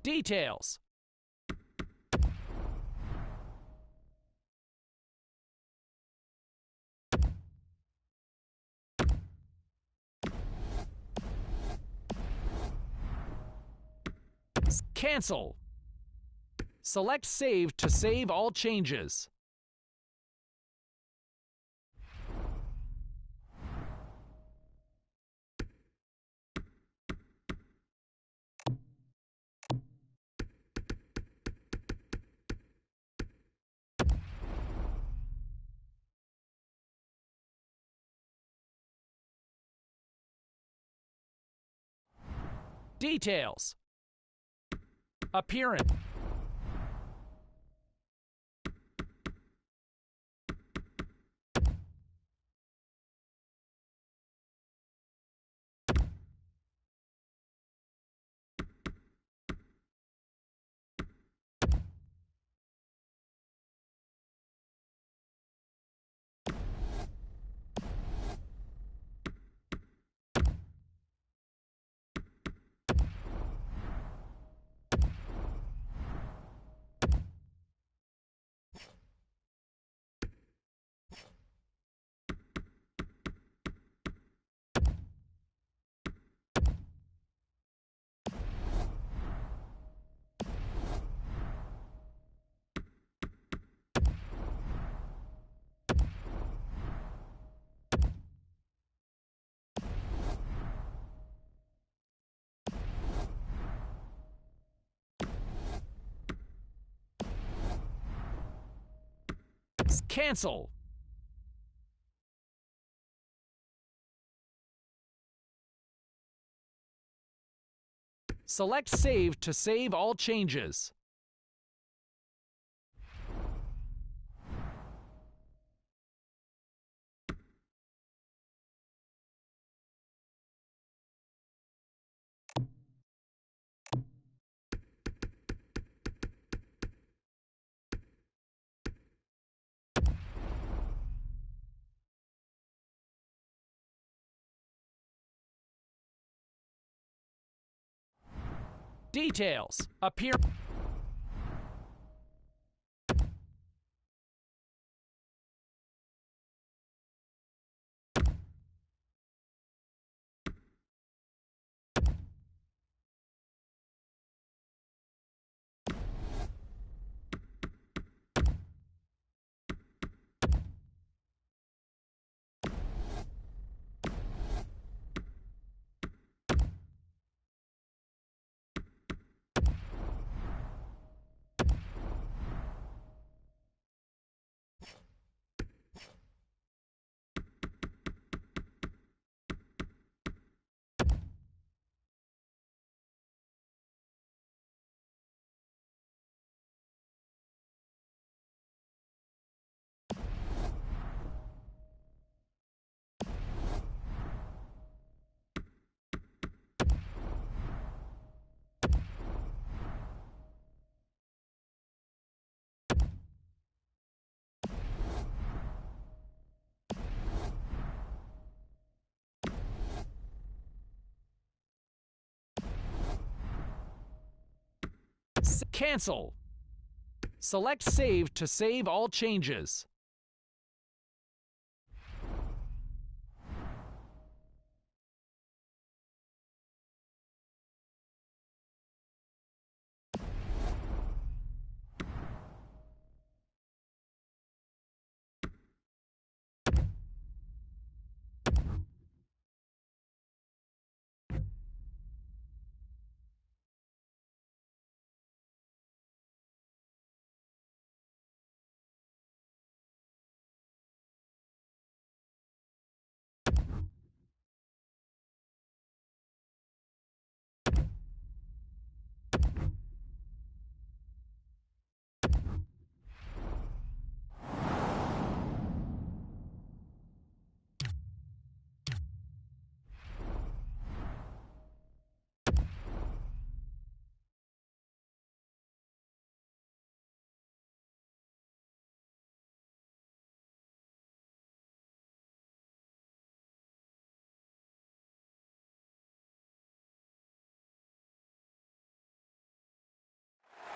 Details. Cancel. Select Save to save all changes. Details. Appearance. Cancel. Select Save to save all changes. Details. Appearance. Cancel. Select Save to save all changes.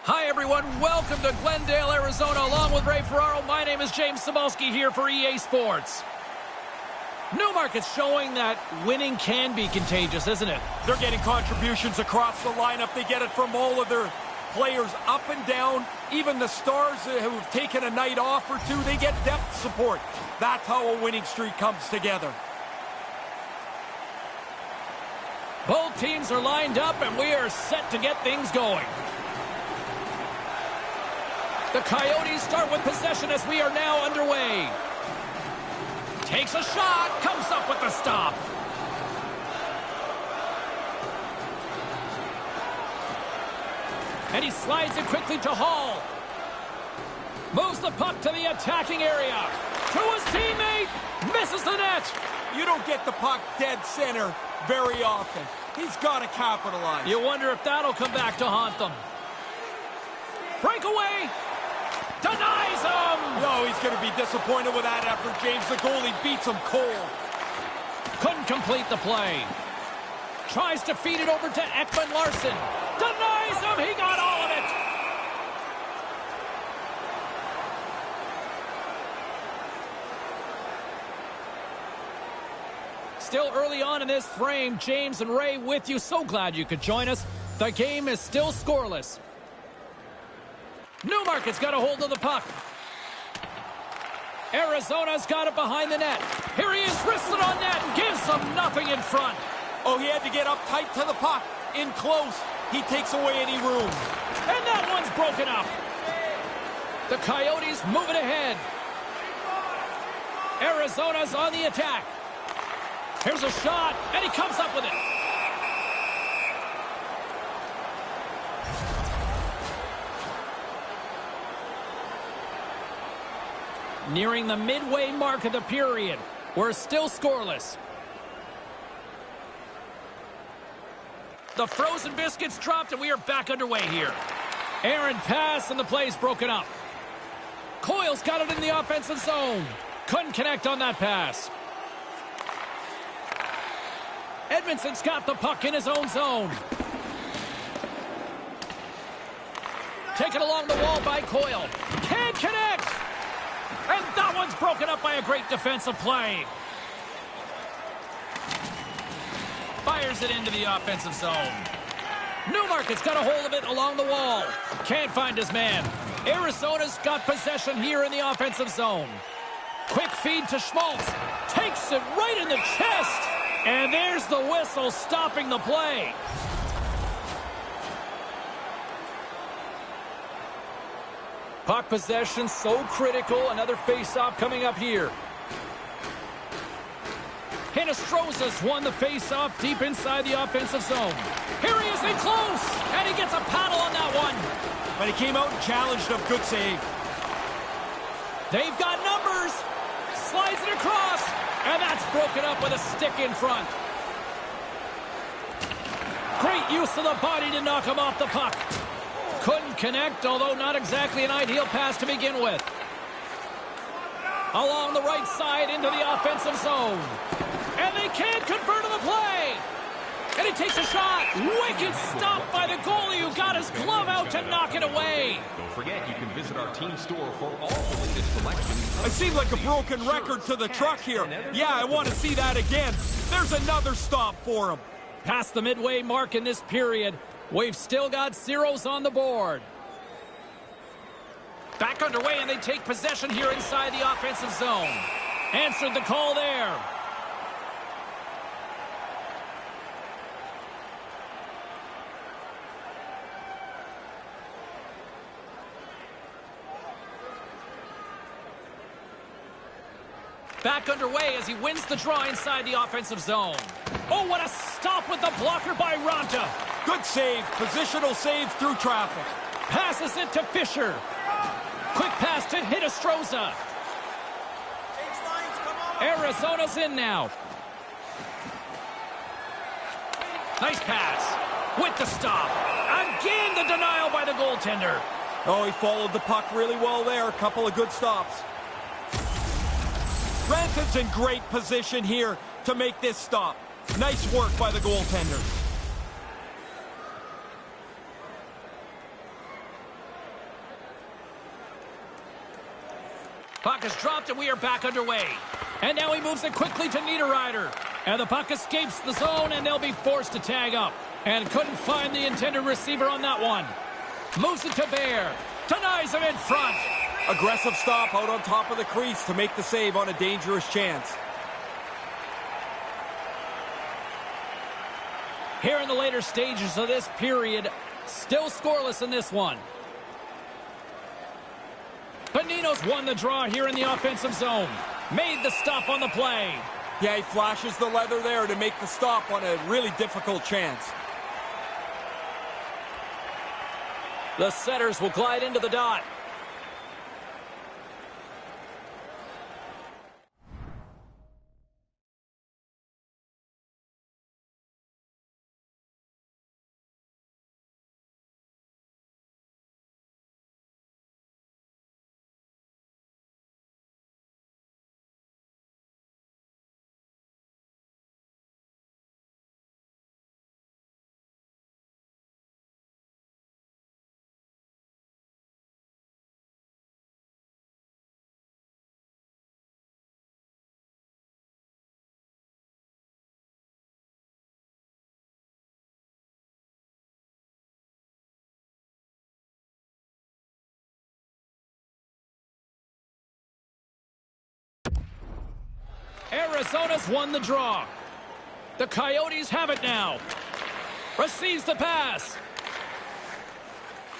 Hi, everyone. Welcome to Glendale, Arizona. Along with Ray Ferraro, my name is James Cybulski here for EA Sports. Newmarket's showing that winning can be contagious, isn't it? They're getting contributions across the lineup. They get it from all of their players up and down. Even the stars who have taken a night off or two, they get depth support. That's how a winning streak comes together. Both teams are lined up, and we are set to get things going. The Coyotes start with possession as we are now underway. Takes a shot, comes up with the stop. And he slides it quickly to Hall. Moves the puck to the attacking area. To his teammate, misses the net. You don't get the puck dead center very often. He's got to capitalize. You wonder if that'll come back to haunt them. Breakaway. Denies him! No, he's going to be disappointed with that effort, James. The goalie beats him cold. Couldn't complete the play. Tries to feed it over to Ekman Larsson. Denies him! He got all of it! Still early on in this frame, James and Ray with you. So glad you could join us. The game is still scoreless. Newmarket's got a hold of the puck. Arizona's got it behind the net. Here he is, wristed on net, and gives them nothing in front. Oh, he had to get up tight to the puck. In close, he takes away any room. And that one's broken up. The Coyotes move it ahead. Arizona's on the attack. Here's a shot, and he comes up with it. Nearing the midway mark of the period. We're still scoreless. The frozen biscuits dropped, and we are back underway here. Aaron pass, and the play's broken up. Coyle's got it in the offensive zone. Couldn't connect on that pass. Edmondson's got the puck in his own zone. Taken along the wall by Coyle. Can't connect! And that one's broken up by a great defensive play. Fires it into the offensive zone. Newmarket's got a hold of it along the wall. Can't find his man. Arizona's got possession here in the offensive zone. Quick feed to Schmaltz. Takes it right in the chest. And there's the whistle stopping the play. Puck possession so critical. Another face-off coming up here. Hinostroza's won the face-off deep inside the offensive zone. Here he is in close, and he gets a paddle on that one. But he came out and challenged him. Good save. They've got numbers. Slides it across, and that's broken up with a stick in front. Great use of the body to knock him off the puck. Couldn't connect, although not exactly an ideal pass to begin with. Along the right side into the offensive zone. And they can't convert on the play. And he takes a shot. Wicked stop by the goalie who got his glove out to knock it away. Don't forget, you can visit our team store for all the latest selections. I seem like a broken record to the truck here. Yeah, I want to see that again. There's another stop for him. Past the midway mark in this period. We've still got zeros on the board. Back underway, and they take possession here inside the offensive zone. Answered the call there. Back underway as he wins the draw inside the offensive zone. Oh, what a stop with the blocker by Ranta. Good save. Positional save through traffic. Passes it to Fisher. Quick pass to Hinostroza. Arizona's in now. Nice pass. With the stop. Again, the denial by the goaltender. Oh, he followed the puck really well there. A couple of good stops. Ranta's in great position here to make this stop. Nice work by the goaltender. Puck is dropped, and we are back underway. And now he moves it quickly to Niederreiter. And the puck escapes the zone, and they'll be forced to tag up. And couldn't find the intended receiver on that one. Moves it to Bear. Denies him in front. Aggressive stop out on top of the crease to make the save on a dangerous chance. Here in the later stages of this period, still scoreless in this one. Bonino's won the draw here in the offensive zone. Made the stop on the play. Yeah, he flashes the leather there to make the stop on a really difficult chance. The setters will glide into the dot. Arizona's won the draw. The Coyotes have it now. Receives the pass.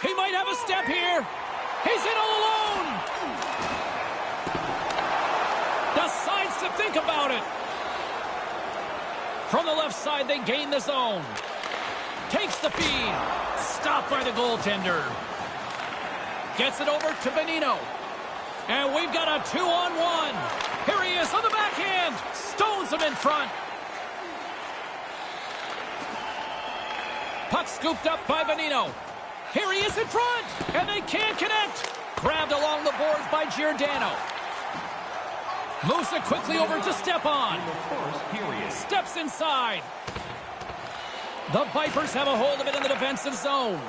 He might have a step here. He's in all alone. Decides to think about it. From the left side, they gain the zone. Takes the feed. Stopped by the goaltender. Gets it over to Bonino. And we've got a 2-on-1. Here he is on the backhand. Stones him in front. Puck scooped up by Bonino. Here he is in front. And they can't connect. Grabbed along the boards by Giordano. Moves it quickly over to Stepan. Steps inside. The Vipers have a hold of it in the defensive zone.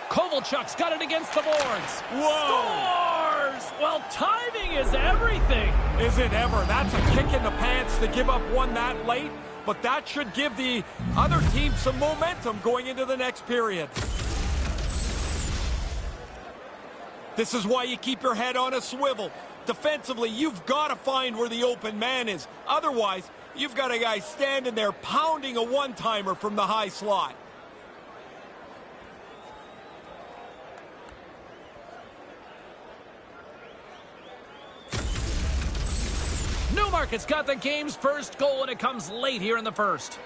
Kovalchuk's got it against the boards. Whoa! Scores! Well, timing is everything. Is it ever? That's a kick in the pants to give up one that late, but that should give the other team some momentum going into the next period. This is why you keep your head on a swivel. Defensively, you've got to find where the open man is. Otherwise, you've got a guy standing there pounding a one-timer from the high slot. Newmarket's got the game's first goal, and it comes late here in the first.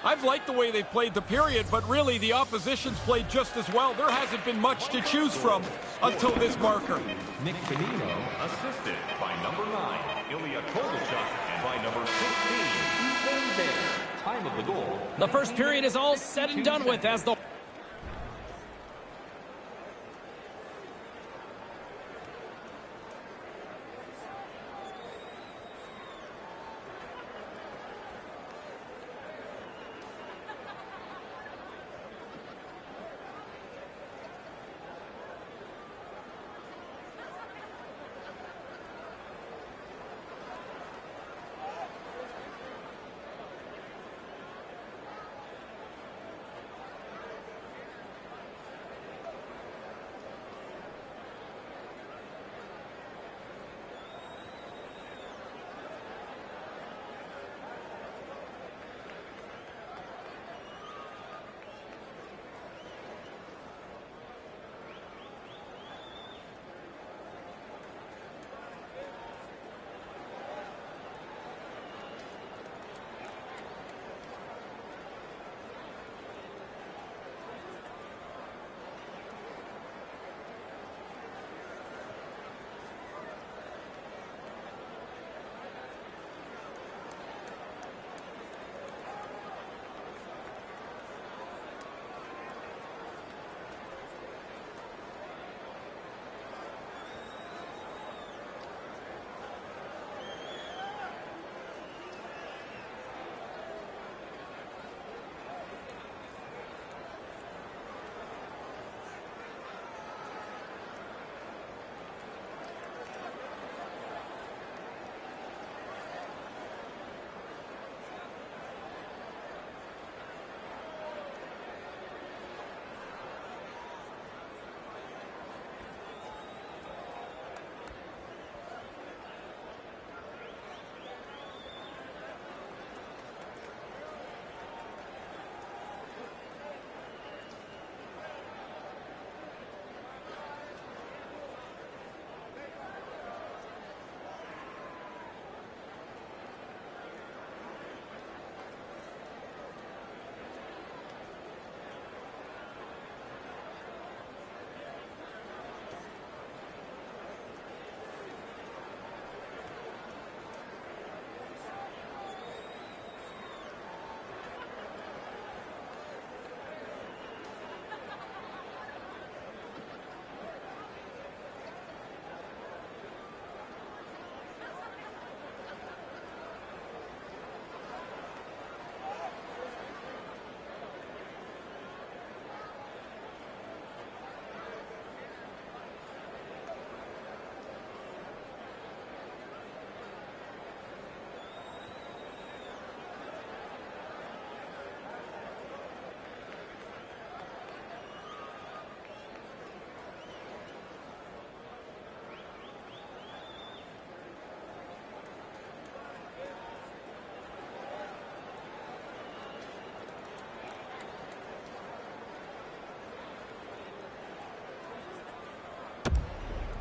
I've liked the way they've played the period, but really the opposition's played just as well. There hasn't been much to choose from until this marker. Nick Bonino, assisted by number 9, Ilya Kovalchuk, and by number 16, Ethan Bear. Time of the goal. The first period is all said and done with as the...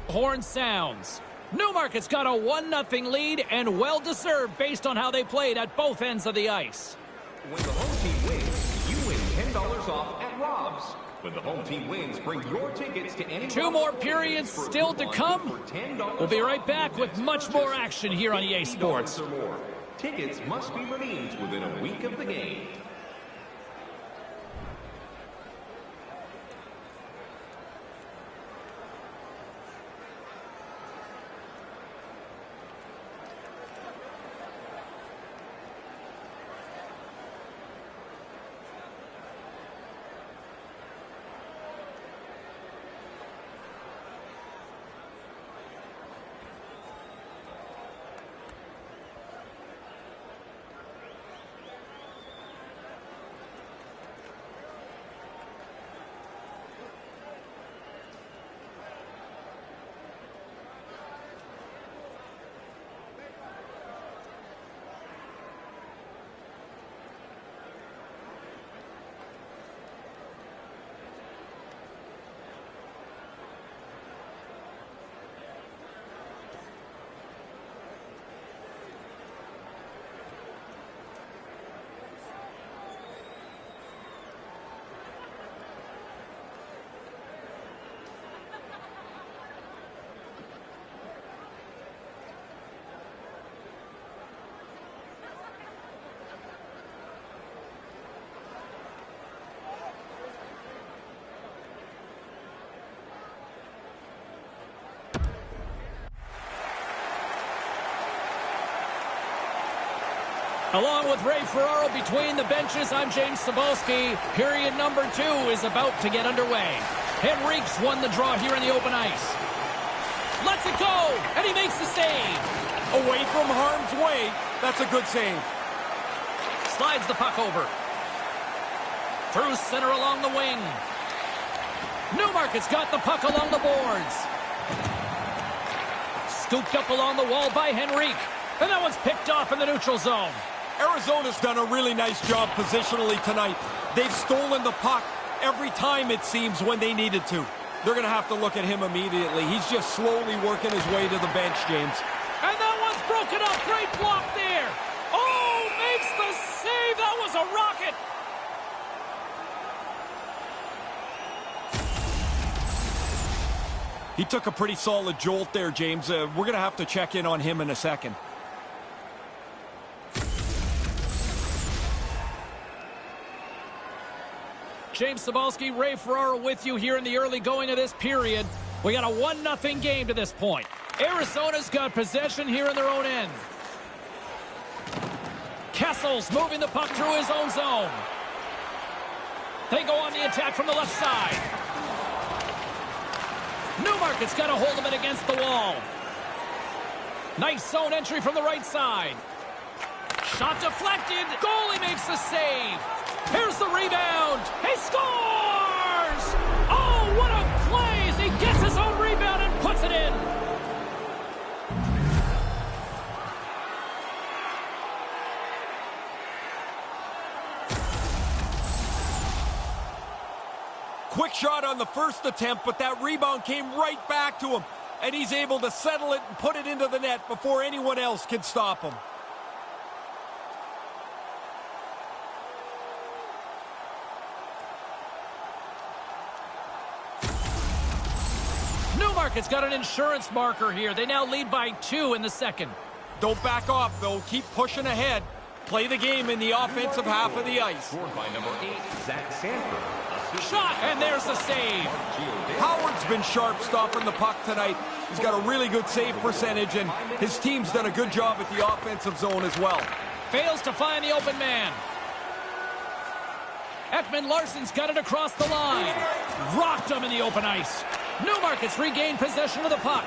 Horn sounds. Newmarket's got a 1-0 lead and well-deserved based on how they played at both ends of the ice. When the home team wins, you win $10 off at Rob's. When the home team wins, bring your tickets to any... 2 more periods still to come. We'll be right back with much more action here on EA Sports. Tickets must be redeemed within a week of the game. Along with Ray Ferraro between the benches, I'm James Cybulski. Period number 2 is about to get underway. Henriques won the draw here in the open ice. Lets it go, and he makes the save. Away from harm's way. That's a good save. Slides the puck over. Through center along the wing. Newmarket's got the puck along the boards. Scooped up along the wall by Henrique. And that one's picked off in the neutral zone. Arizona's done a really nice job positionally tonight. They've stolen the puck every time, it seems, when they needed to. They're going to have to look at him immediately. He's just slowly working his way to the bench, James. And that one's broken up. Great block there. Oh, makes the save. That was a rocket. He took a pretty solid jolt there, James. We're going to have to check in on him in a second. James Cybulski, Ray Ferraro with you here in the early going of this period. We got a 1-0 game to this point. Arizona's got possession here in their own end. Kessel's moving the puck through his own zone. They go on the attack from the left side. Newmarket's got a hold of it against the wall. Nice zone entry from the right side. Shot deflected. Goalie makes the save. Here's the rebound. He scores! Oh, what a play as he gets his own rebound and puts it in. Quick shot on the first attempt, but that rebound came right back to him. And he's able to settle it and put it into the net before anyone else can stop him. Newmarket's got an insurance marker here. They now lead by 2 in the second. Don't back off, though. Keep pushing ahead. Play the game in the offensive half of the ice. Scored by number 8, Zach Sanford. Shot, and there's the save. Howard's been sharp stopping the puck tonight. He's got a really good save percentage, and his team's done a good job at the offensive zone as well. Fails to find the open man. Ekman Larsson's got it across the line. Rocked him in the open ice. Newmarket's regained possession of the puck.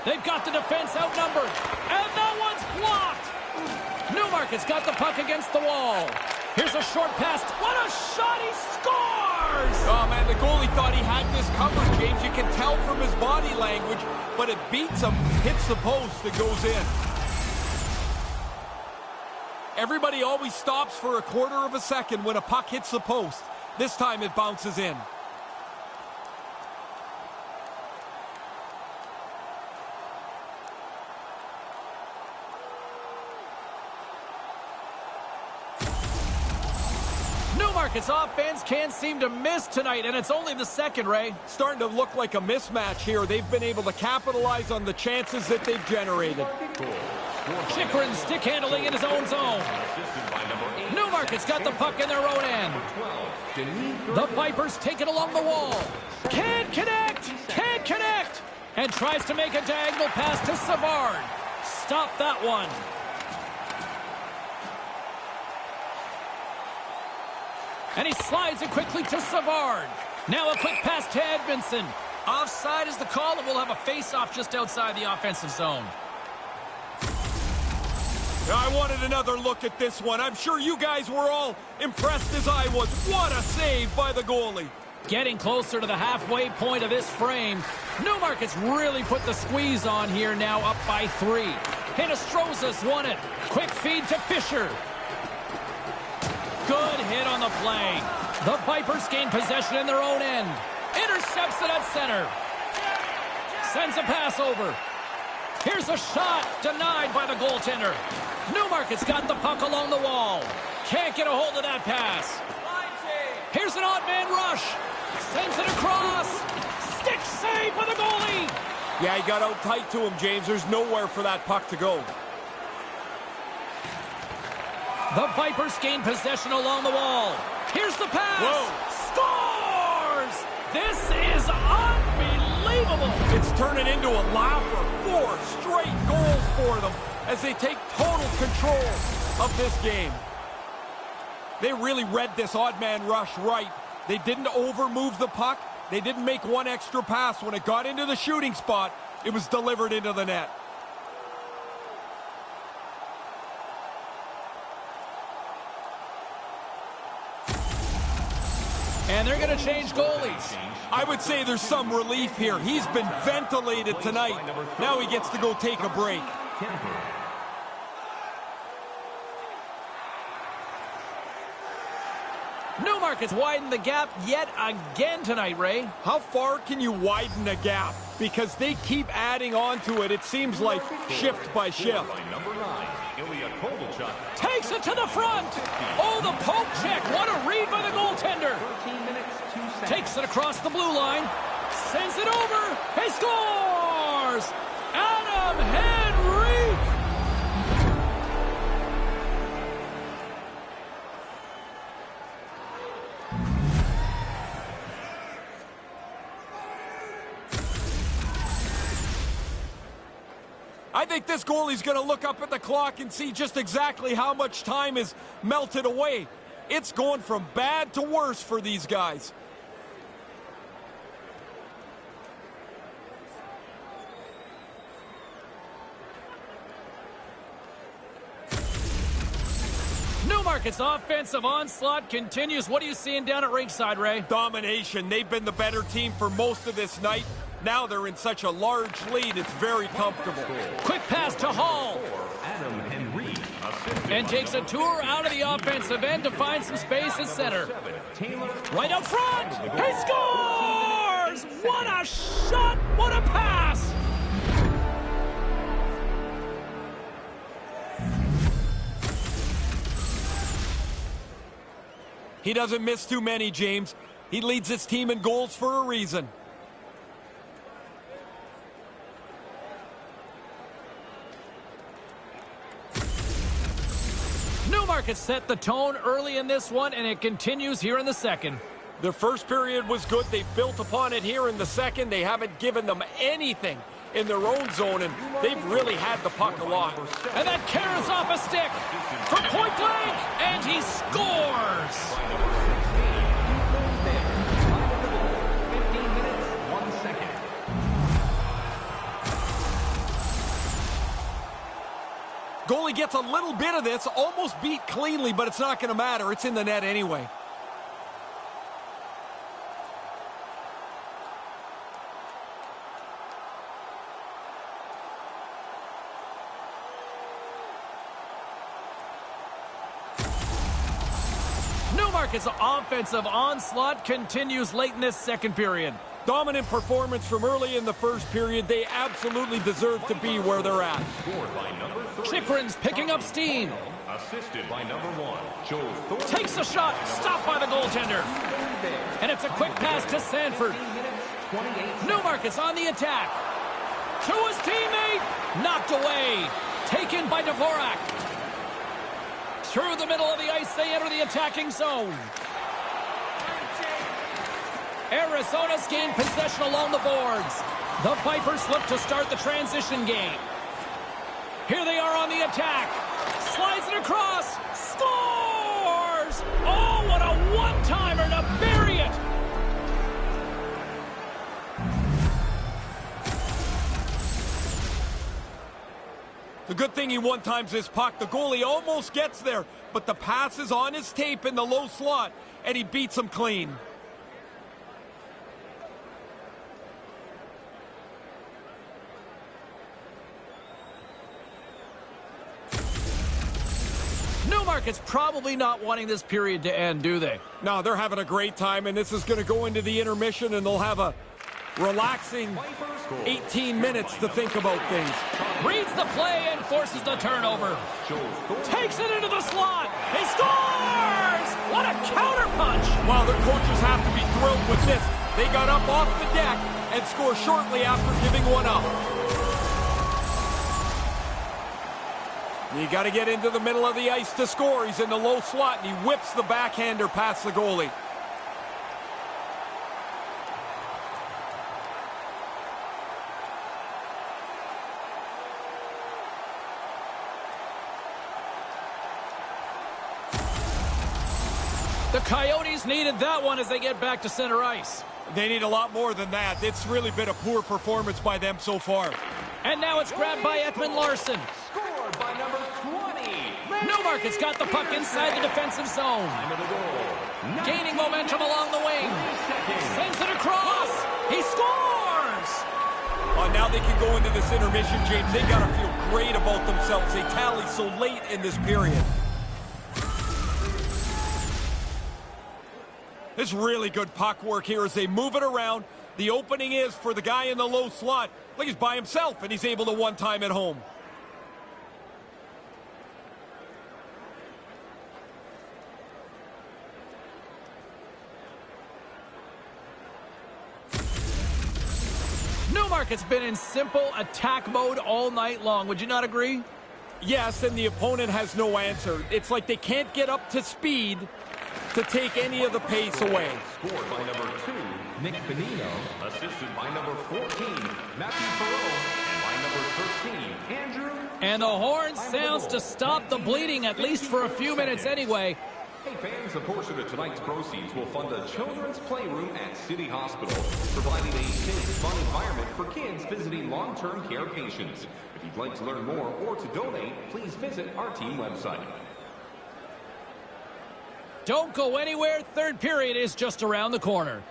They've got the defense outnumbered. And that one's blocked. Newmarket's got the puck against the wall. Here's a short pass. What a shot! He scores! Oh, man, the goalie thought he had this covered, James. You can tell from his body language, but it beats him, hits the post, and goes in. Everybody always stops for a quarter of a second when a puck hits the post. This time it bounces in. Newmarket's offense can't seem to miss tonight, and it's only the second, Ray. Starting to look like a mismatch here. They've been able to capitalize on the chances that they've generated. Chychrun stick handling in his own zone. Newmarket's got the puck in their own end. The Vipers take it along the wall. Can't connect! Can't connect! And tries to make a diagonal pass to Savard. Stop that one. And he slides it quickly to Savard. Now a quick pass to Edmondson. Offside is the call, and we'll have a face-off just outside the offensive zone. I wanted another look at this one. I'm sure you guys were all impressed as I was. What a save by the goalie. Getting closer to the halfway point of this frame. Newmarket's really put the squeeze on here, now up by 3. Hinostroza's won it. Quick feed to Fisher. Good hit on the play. The Vipers gain possession in their own end. Intercepts it at center. Sends a pass over. Here's a shot denied by the goaltender. Newmarket's got the puck along the wall. Can't get a hold of that pass. Here's an odd man rush. Sends it across. Stick save by the goalie. Yeah, he got out tight to him, James. There's nowhere for that puck to go. The Vipers gain possession along the wall. Here's the pass. Whoa. Scores! This is unbelievable. It's turning into a laugher. 4 straight goals for them as they take total control of this game. They really read this odd man rush right. They didn't over-move the puck. They didn't make one extra pass. When it got into the shooting spot, it was delivered into the net. And they're going to change goalies. I would say there's some relief here. He's been ventilated tonight. Now he gets to go take a break. Newmarket's widened the gap yet again tonight, Ray. How far can you widen a gap? Because they keep adding on to it, it seems like, shift by shift. Takes it to the front. Oh, the poke check. What a read by the goaltender. Takes it across the blue line. Sends it over. He scores! Adam Henrique! I think this goalie's going to look up at the clock and see just exactly how much time is melted away. It's going from bad to worse for these guys. Newmarket's offensive onslaught continues. What are you seeing down at ringside, Ray? Domination. They've been the better team for most of this night. Now they're in such a large lead, it's very comfortable. Quick pass to Hall. And takes a tour out of the offensive end to find some space at center. Right up front. He scores! What a shot! What a pass! He doesn't miss too many, James. He leads his team in goals for a reason. Newmarket set the tone early in this one, and it continues here in the second. The first period was good. They built upon it here in the second. They haven't given them anything in their own zone, and they've really had the puck a lot. And that carries off a stick from point blank, and he scores! Goalie gets a little bit of this, almost beat cleanly, but it's not going to matter. It's in the net anyway. Newmarket's offensive onslaught continues late in this second period. Dominant performance from early in the first period. They absolutely deserve to be where they're at. Chychrun's picking up steam. assisted by number 1, Joe Thornton. Takes a shot, stopped by the goaltender. And it's a quick pass to Sanford. Newmarket's on the attack. To his teammate, knocked away. Taken by Dvorak. Through the middle of the ice, they enter the attacking zone. Arizona's gained possession along the boards. The Vipers look to start the transition game. Here they are on the attack. Slides it across. Scores! Oh, what a one-timer to bury it! The good thing he one-times this puck. The goalie almost gets there, but the pass is on his tape in the low slot, and he beats him clean. Newmarket's probably not wanting this period to end, do they? No, they're having a great time, and this is going to go into the intermission, and they'll have a relaxing 18 minutes to think about things. Reads the play and forces the turnover. Takes it into the slot. He scores! What a counterpunch! Wow, their coaches have to be thrilled with this. They got up off the deck and scored shortly after giving one up. You got to get into the middle of the ice to score. He's in the low slot, and he whips the backhander past the goalie. The Coyotes needed that one as they get back to center ice. They need a lot more than that. It's really been a poor performance by them so far. And now it's grabbed by Ekman Larsson. Scored by number 20. Newmarket's got the puck inside the defensive zone. Gaining momentum along the wing. Sends it across. He scores! Oh, now they can go into this intermission, James. They got to feel great about themselves. They tally so late in this period. This really good puck work here as they move it around. The opening is for the guy in the low slot. Like he's by himself, and he's able to one-time it home. Newmarket's been in simple attack mode all night long. Would you not agree? Yes, and the opponent has no answer. It's like they can't get up to speed to take any of the pace away. Scored by number 2, Nick Bonino. Assisted by number 14, Matthew Perreault. And by number 13, Andrew. And the horn sounds to stop the bleeding, at least for a few minutes anyway. Hey fans, a portion of tonight's proceeds will fund a children's playroom at City Hospital, providing a safe, fun environment for kids visiting long-term care patients. If you'd like to learn more or to donate, please visit our team website. Don't go anywhere. Third period is just around the corner.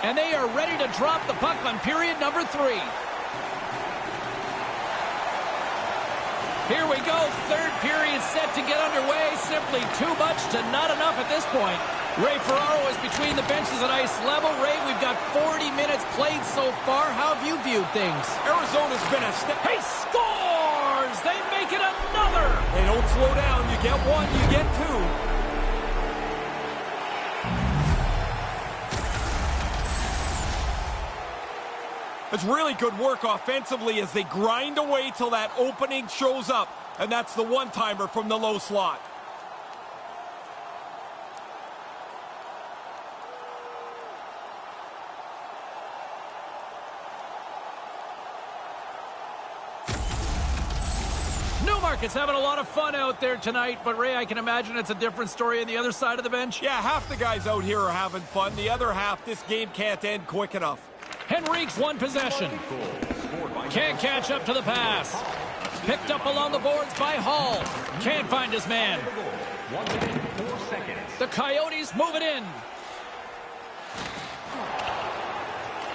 And they are ready to drop the puck on period number 3. Here we go, third period set to get underway. Simply too much to not enough at this point. Ray Ferraro is between the benches at ice level. Ray, we've got 40 minutes played so far. How have you viewed things? Arizona's been a step. He scores! They make it another! They don't slow down. You get one, you get two. It's really good work offensively as they grind away till that opening shows up. And that's the one-timer from the low slot. Newmarket's having a lot of fun out there tonight, but Ray, I can imagine it's a different story on the other side of the bench. Yeah, half the guys out here are having fun. The other half, this game can't end quick enough. Henrique's won possession. Can't catch up to the pass. Picked up along the boards by Hall. Can't find his man. 1 minute, 4 seconds. The Coyotes move it in.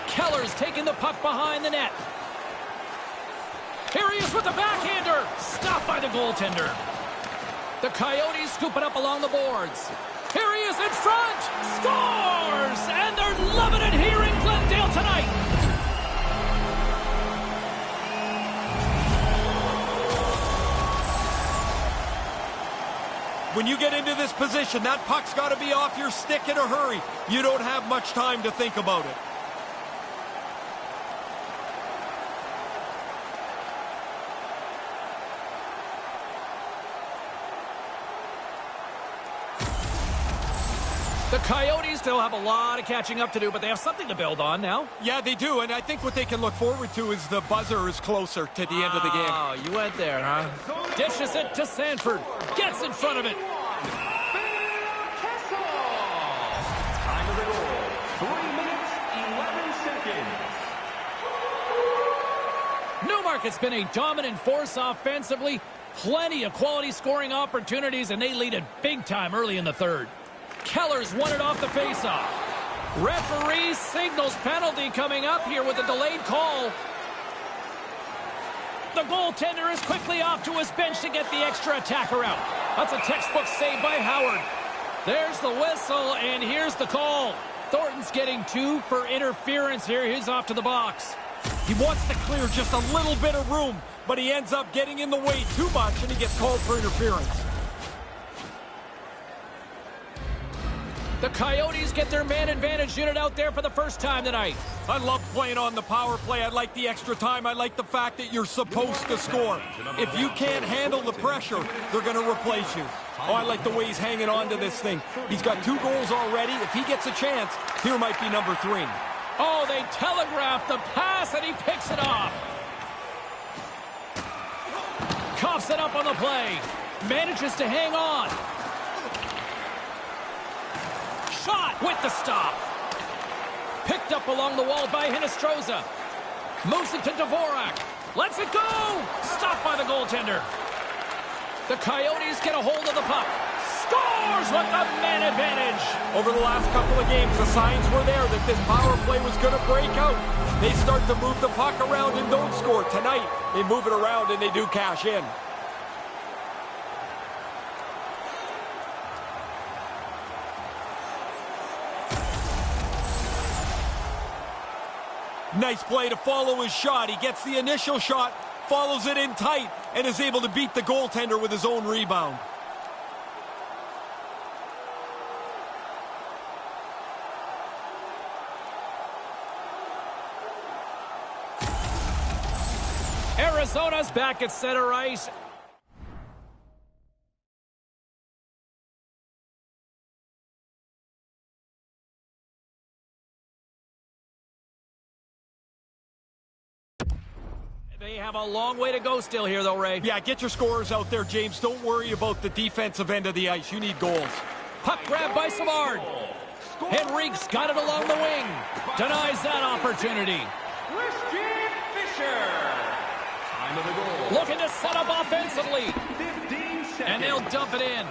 Keller's taking the puck behind the net. Here he is with the backhander. Stopped by the goaltender. The Coyotes scoop it up along the boards. Here he is in front. Scores! And they're loving it here in Glendale tonight. When you get into this position, that puck's got to be off your stick in a hurry. You don't have much time to think about it. The Coyotes still have a lot of catching up to do, but they have something to build on now. Yeah, they do, and I think what they can look forward to is the buzzer is closer to the end of the game. Oh, you went there, huh? Dishes it to Sanford. Gets in front of it. Time of the goal, 3 minutes, 11 seconds. Newmarket's been a dominant force offensively. Plenty of quality scoring opportunities, and they lead it big time early in the third. Keller's won it off the faceoff. Referee signals penalty coming up here with a delayed call. The goaltender is quickly off to his bench to get the extra attacker out. That's a textbook save by Howard. There's the whistle, and here's the call. Thornton's getting 2 for interference here. He's off to the box. He wants to clear just a little bit of room, but he ends up getting in the way too much, and he gets called for interference. The Coyotes get their man advantage unit out there for the first time tonight. I love playing on the power play. I like the extra time. I like the fact that you're supposed to score. If you can't handle the pressure, they're going to replace you. Oh, I like the way he's hanging on to this thing. He's got 2 goals already. If he gets a chance, here might be number 3. Oh, they telegraph the pass, and he picks it off. Coughs it up on the play. Manages to hang on. Shot with the stop. Picked up along the wall by Hinostroza. Moves it to Dvorak. Lets it go. Stopped by the goaltender. The Coyotes get a hold of the puck. Scores with the man advantage. Over the last couple of games, the signs were there that this power play was going to break out. They start to move the puck around and don't score. Tonight, they move it around and they do cash in. Nice play to follow his shot. He gets the initial shot, follows it in tight, and is able to beat the goaltender with his own rebound. Arizona's back at center ice. They have a long way to go still here, though, Ray. Yeah, get your scorers out there, James. Don't worry about the defensive end of the ice. You need goals. Puck grab by Savard. Henrique's got it along the wing. Denies that opportunity. Christian Fischer. Time of the goal. Looking to set up offensively. 15 seconds. And they'll dump it in.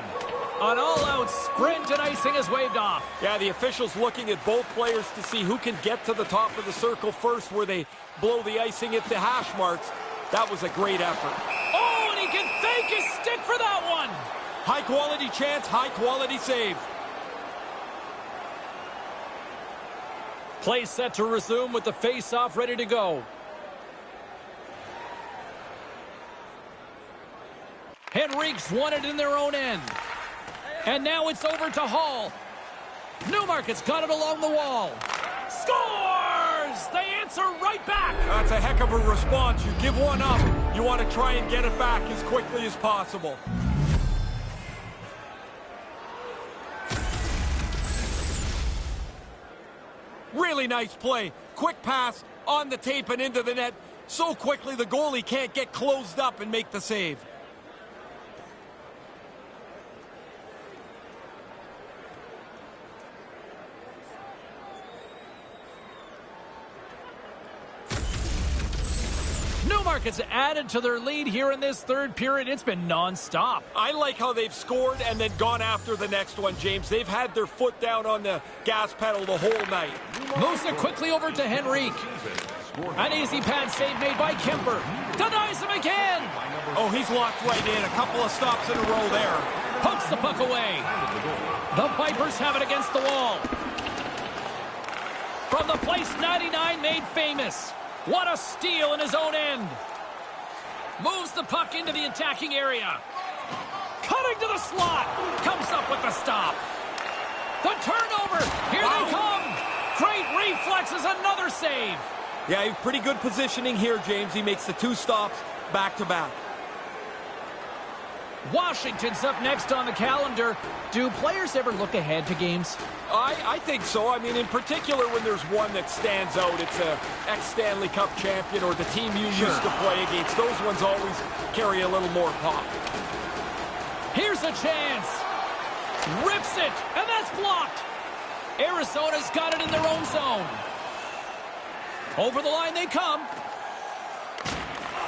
An all-out sprint, and icing is waved off. Yeah, the officials looking at both players to see who can get to the top of the circle first where they blow the icing at the hash marks. That was a great effort. Oh, and he can thank his stick for that one. High-quality chance, high-quality save. Play set to resume with the face-off ready to go. Henrique's won it in their own end. And now it's over to Hall. Newmarket's got it along the wall. Scores! They answer right back. That's a heck of a response. You give one up, you want to try and get it back as quickly as possible. Really nice play. Quick pass on the tape and into the net. So quickly the goalie can't get closed up and make the save. Newmarket's added to their lead here in this third period. It's been non-stop. I like how they've scored and then gone after the next one, James. They've had their foot down on the gas pedal the whole night. Moves it quickly over to Henrique. An easy pad save made by Kemper. Denies him again. Oh, he's locked right in. A couple of stops in a row there. Pokes the puck away. The Vipers have it against the wall. From the place 99 made famous. What a steal in his own end. Moves the puck into the attacking area. Cutting to the slot. Comes up with the stop. The turnover. Here they come. Great reflexes. Another save. Yeah, pretty good positioning here, James. He makes the two stops back-to-back. Washington's up next on the calendar. Do players ever look ahead to games? I think so. I mean, in particular, when there's one that stands out, it's a ex-Stanley Cup champion or the team you used to play against. Those ones always carry a little more pop. Here's a chance. Rips it, and that's blocked. Arizona's got it in their own zone. Over the line they come.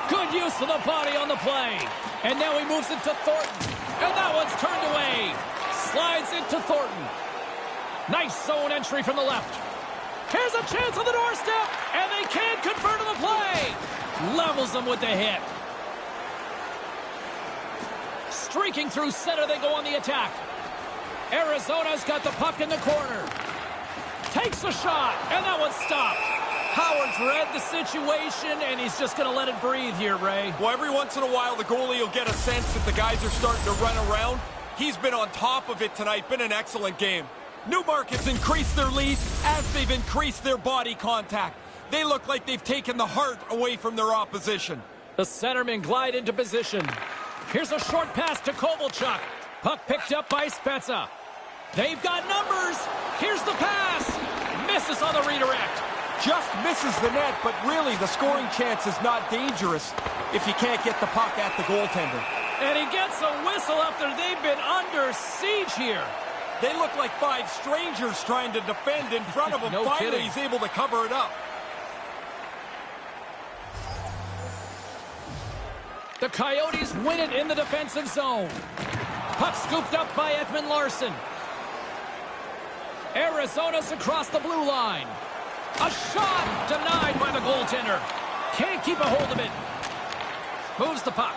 Good use of the body on the play. And now he moves it to Thornton. And that one's turned away. Slides it to Thornton. Nice zone entry from the left. Here's a chance on the doorstep. And they can't convert on the play. Levels them with the hit. Streaking through center, they go on the attack. Arizona's got the puck in the corner. Takes a shot. And that one's stopped. Howard's read the situation, and he's just going to let it breathe here, Ray. Well, every once in a while, the goalie will get a sense that the guys are starting to run around. He's been on top of it tonight. Been an excellent game. Newmarket's increased their lead as they've increased their body contact. They look like they've taken the heart away from their opposition. The centermen glide into position. Here's a short pass to Kovalchuk. Puck picked up by Spezza. They've got numbers. Here's the pass. Misses on the redirect. Just misses the net, but really the scoring chance is not dangerous if you can't get the puck at the goaltender. And he gets a whistle after they've been under siege here. They look like five strangers trying to defend in front of him. No Finally, kidding. he's able to cover it up. The Coyotes win it in the defensive zone. Puck scooped up by Edmund Larson. Arizona's across the blue line. A shot denied by the goaltender. Can't keep a hold of it. Moves the puck.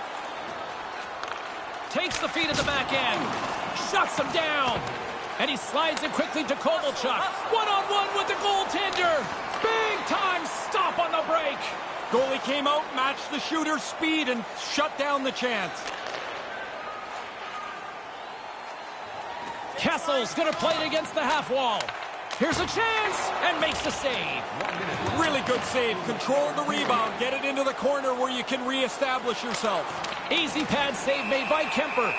Takes the feed at the back end. Shuts him down. And he slides it quickly to Kovalchuk. One-on-one with the goaltender. Big time stop on the break. Goalie came out, matched the shooter's speed, and shut down the chance. Kessel's going to play it against the half wall. Here's a chance, and makes the save. Really good save. Control the rebound. Get it into the corner where you can reestablish yourself. Easy pad save made by Kemper.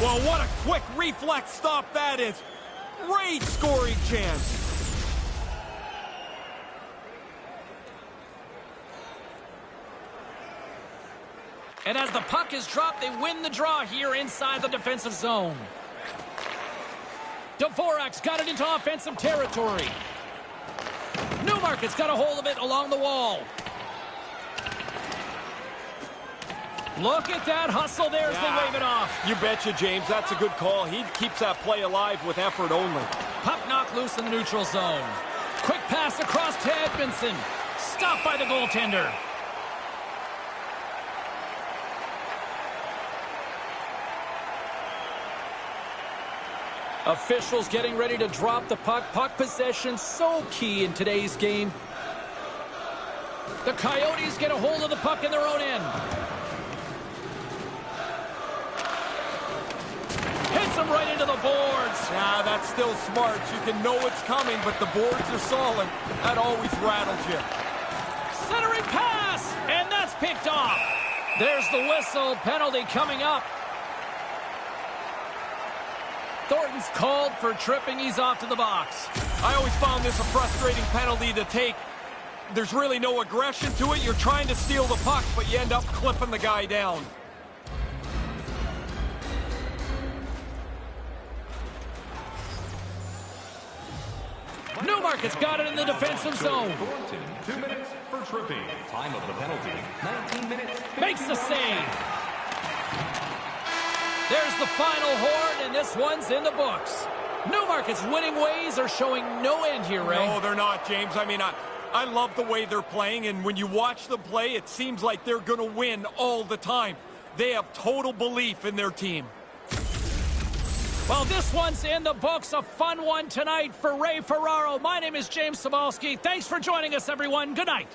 Well, what a quick reflex stop that is. Great scoring chance. And as the puck is dropped, they win the draw here inside the defensive zone. Dvorak's got it into offensive territory. Newmarket's got a hold of it along the wall. Look at that hustle there as they wave it off. You betcha, James. That's a good call. He keeps that play alive with effort only. Puck knocked loose in the neutral zone. Quick pass across to Edmondson. Stopped by the goaltender. Officials getting ready to drop the puck. Puck possession so key in today's game. The Coyotes get a hold of the puck in their own end. Hits them right into the boards. Yeah, that's still smart. You can know it's coming, but the boards are solid. That always rattles you. Centering pass, and that's picked off. There's the whistle. Penalty coming up. Thornton's called for tripping. He's off to the box. I always found this a frustrating penalty to take. There's really no aggression to it. You're trying to steal the puck, but you end up clipping the guy down. Newmarket's got it in the defensive zone. Thornton, 2 minutes for tripping. Time of the penalty, 19 minutes. Makes the save. There's the final horn, and this one's in the books. Newmarket's winning ways are showing no end here, Ray. No, they're not, James. I mean, I love the way they're playing, and when you watch them play, it seems like they're going to win all the time. They have total belief in their team. Well, this one's in the books. A fun one tonight for Ray Ferraro. My name is James Cybulski. Thanks for joining us, everyone. Good night.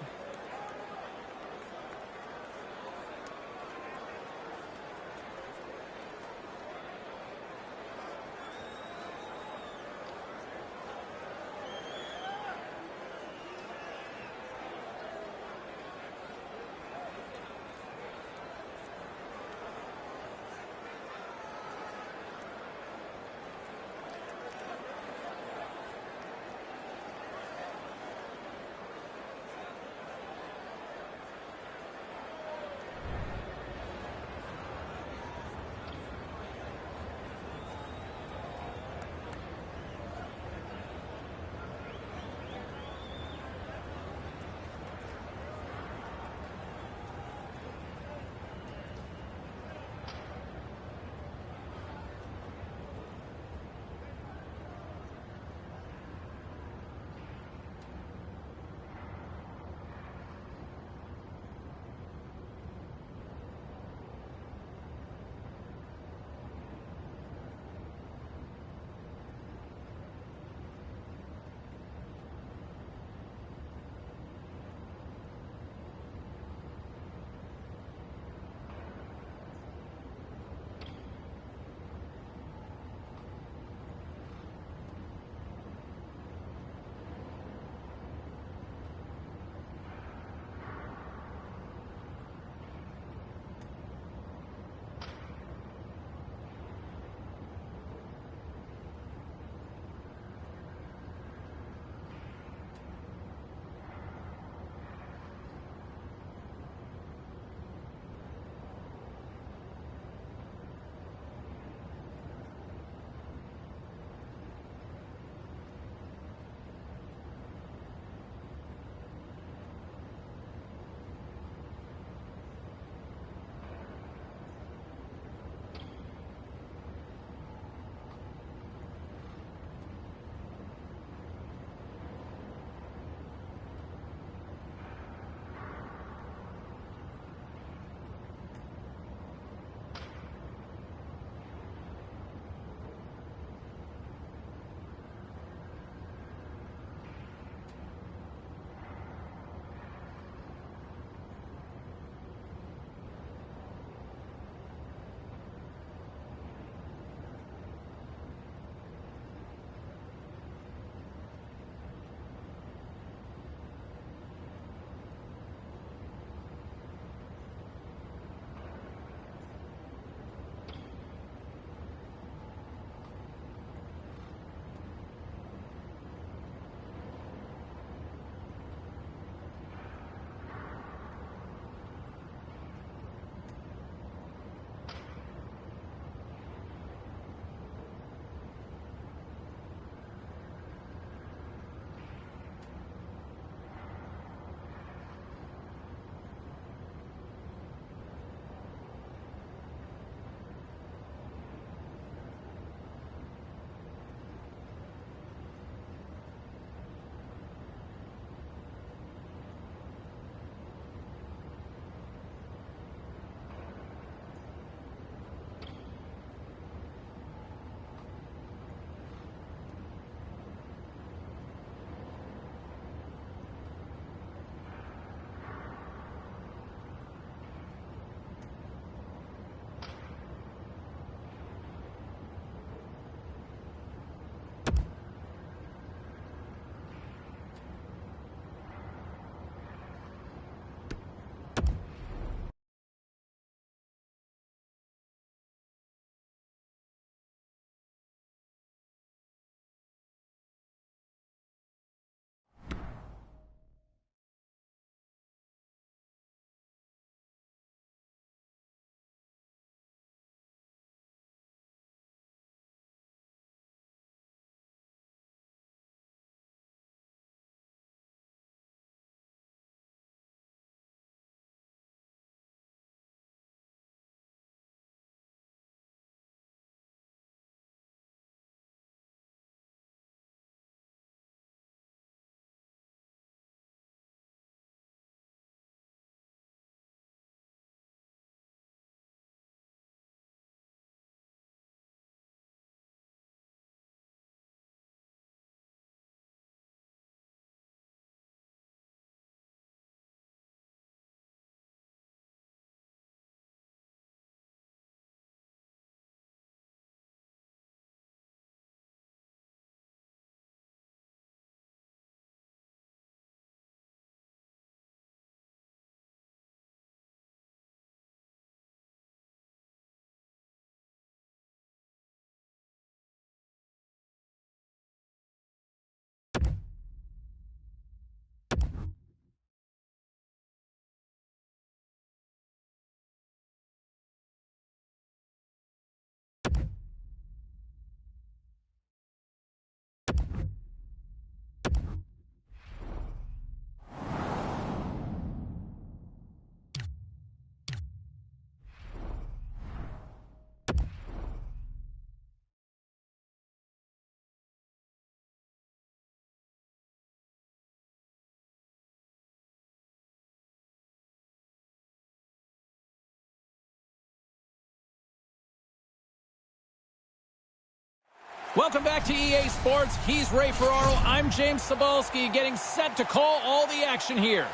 Welcome back to EA Sports. He's Ray Ferraro. I'm James Cebulski, getting set to call all the action here.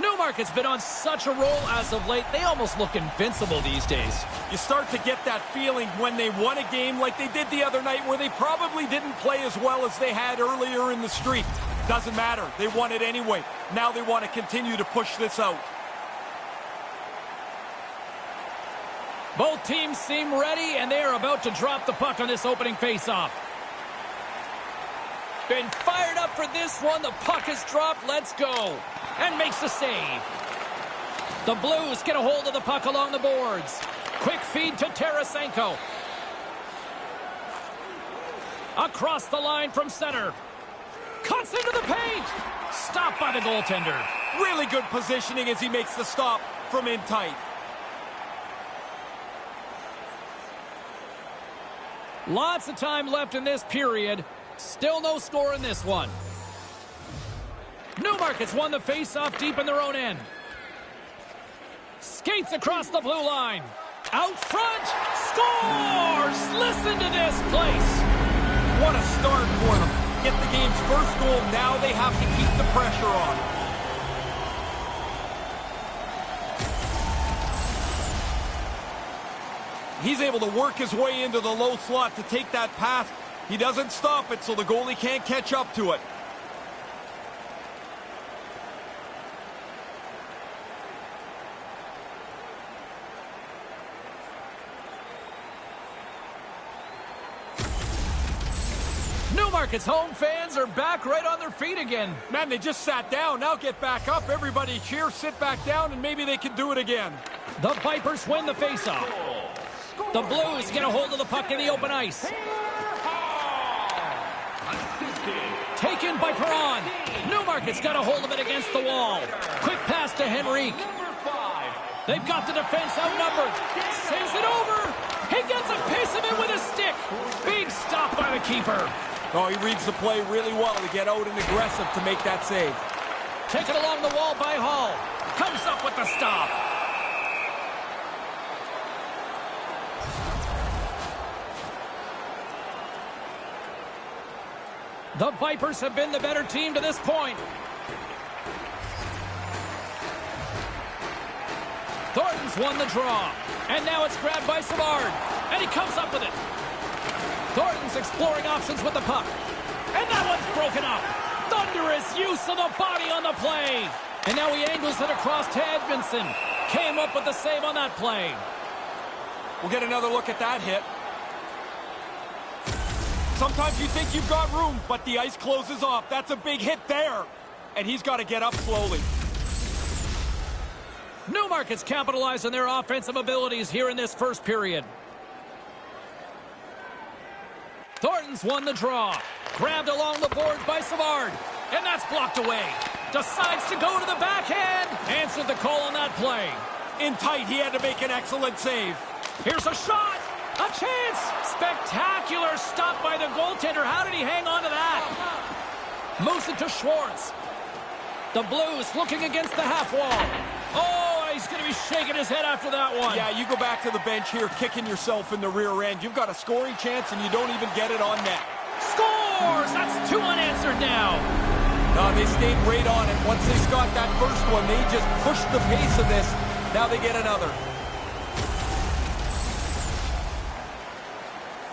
Newmarket's been on such a roll as of late, they almost look invincible these days. You start to get that feeling when they won a game like they did the other night, where they probably didn't play as well as they had earlier in the streak. Doesn't matter. They won it anyway. Now they want to continue to push this out. Both teams seem ready, and they are about to drop the puck on this opening faceoff. Been fired up for this one. The puck is dropped. Let's go. And makes the save. The Blues get a hold of the puck along the boards. Quick feed to Tarasenko. Across the line from center. Cuts into the paint. Stopped by the goaltender. Really good positioning as he makes the stop from in tight. Lots of time left in this period. Still no score in this one. Newmarket's won the face-off deep in their own end. Skates across the blue line. Out front. Scores! Listen to this place. What a start for them. Get the game's first goal. Now they have to keep the pressure on. He's able to work his way into the low slot to take that pass. He doesn't stop it, so the goalie can't catch up to it. Newmarket's home fans are back right on their feet again. Man, they just sat down. Now get back up. Everybody cheer, sit back down, and maybe they can do it again. The Vipers win the faceoff. The Blues get a hold of the puck in the open ice. Taken by Perron. Newmarket's got a hold of it against the wall. Quick pass to Henrique. They've got the defense outnumbered. Sends it over. He gets a piece of it with a stick. Big stop by the keeper. Oh, he reads the play really well to get out and aggressive to make that save. Taken along the wall by Hall. Comes up with the stop. The Vipers have been the better team to this point. Thornton's won the draw. And now it's grabbed by Savard. And he comes up with it. Thornton's exploring options with the puck. And that one's broken up. Thunderous use of the body on the play. And now he angles it across to Edmondson. Came up with the save on that play. We'll get another look at that hit. Sometimes you think you've got room, but the ice closes off. That's a big hit there. And he's got to get up slowly. Newmarket's capitalized on their offensive abilities here in this first period. Thornton's won the draw. Grabbed along the boards by Savard. And that's blocked away. Decides to go to the backhand. Answered the call on that play. In tight, he had to make an excellent save. Here's a shot. A chance! Spectacular stop by the goaltender. How did he hang on to that? Moves it to Schwartz. The Blues looking against the half wall. Oh, he's going to be shaking his head after that one. Yeah, you go back to the bench here, kicking yourself in the rear end. You've got a scoring chance, and you don't even get it on net. Scores! That's two unanswered now. No, they stayed right on it. Once they got that first one, they just pushed the pace of this. Now they get another.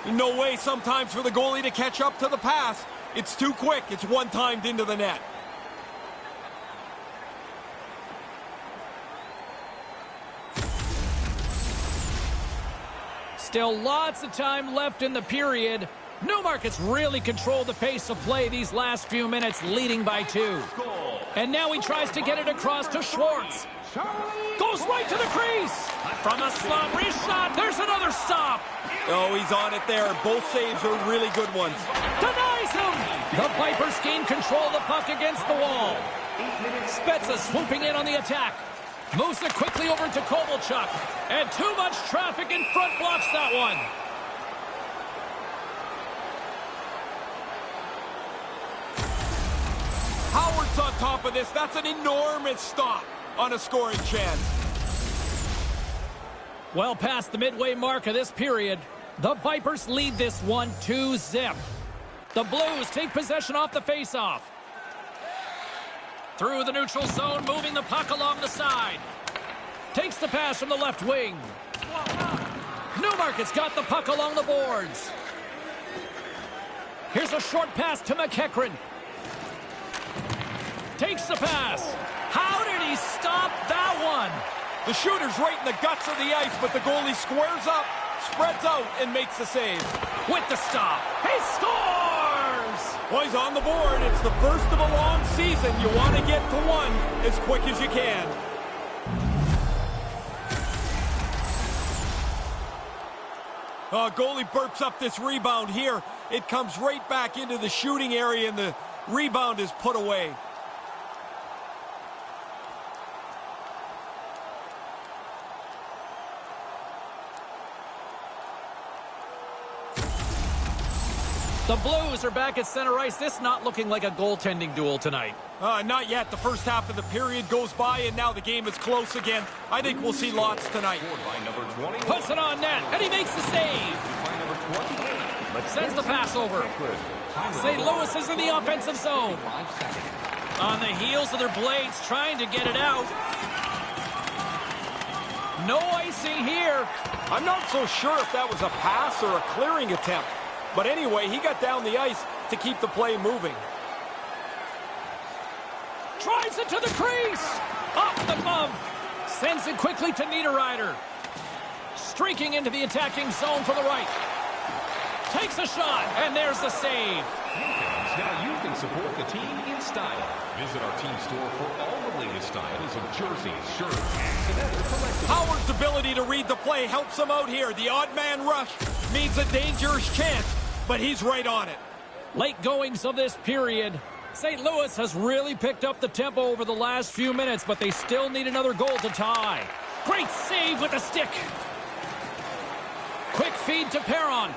No way sometimes for the goalie to catch up to the pass. It's too quick. It's one-timed into the net. Still lots of time left in the period. Newmarket's really controlled the pace of play these last few minutes, leading by 2. And now he tries to get it across to Schwartz. Goes right to the crease. From a slot wrist shot, there's another stop. Oh, he's on it there. Both saves are really good ones. Denies him. The Vipers gain control of the puck against the wall. Spezza swooping in on the attack. Moves it quickly over to Kovalchuk. And too much traffic in front blocks that one. Howard's on top of this. That's an enormous stop on a scoring chance. Well past the midway mark of this period. The Vipers lead this one 2-0. The Blues take possession off the faceoff. Through the neutral zone, moving the puck along the side. Takes the pass from the left wing. Newmarket's got the puck along the boards. Here's a short pass to McEachran. Takes the pass. How did he stop that one? The shooter's right in the guts of the ice, but the goalie squares up, spreads out, and makes the save. With the stop, he scores! Well, he's on the board. It's the first of a long season. You want to get to one as quick as you can. Goalie burps up this rebound here. It comes right back into the shooting area, and the rebound is put away. The Blues are back at center ice. This not looking like a goaltending duel tonight. Not yet. The first half of the period goes by, and now the game is close again. I think we'll see lots tonight. Puts it on net, and he makes the save. Sends the pass over. St. Louis is in the offensive zone. On the heels of their blades, trying to get it out. No icing here. I'm not so sure if that was a pass or a clearing attempt. But anyway, he got down the ice to keep the play moving. Drives it to the crease. Off the glove. Sends it quickly to Niederreiter. Streaking into the attacking zone for the right. Takes a shot, and there's the save. Now you can support the team in style. Visit our team store for all the latest styles of jerseys, shirts, and other collectibles. Howard's ability to read the play helps him out here. The odd man rush means a dangerous chance, but he's right on it. Late goings of this period. St. Louis has really picked up the tempo over the last few minutes, but they still need another goal to tie. Great save with the stick. Quick feed to Perron.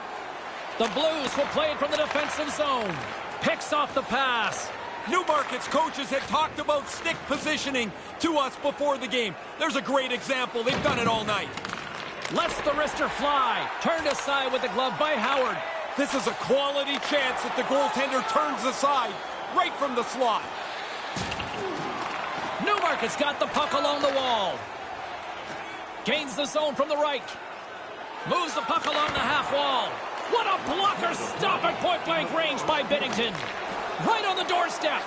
The Blues will play it from the defensive zone. Picks off the pass. Newmarket's coaches had talked about stick positioning to us before the game. There's a great example. They've done it all night. Lets the wrister fly. Turned aside with the glove by Howard. This is a quality chance that the goaltender turns aside right from the slot. Newmarket's got the puck along the wall. Gains the zone from the right. Moves the puck along the half wall. What a blocker stop at point-blank range by Binnington. Right on the doorstep.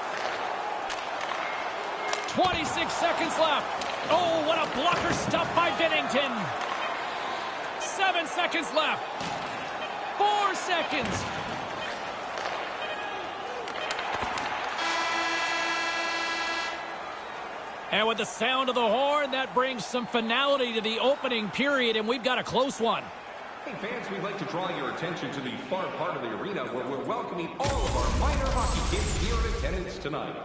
26 seconds left. Oh, what a blocker stop by Binnington. 7 seconds left. 4 seconds. And with the sound of the horn, that brings some finality to the opening period, and we've got a close one. Hey fans, we'd like to draw your attention to the far part of the arena where we're welcoming all of our minor hockey kids here in attendance tonight.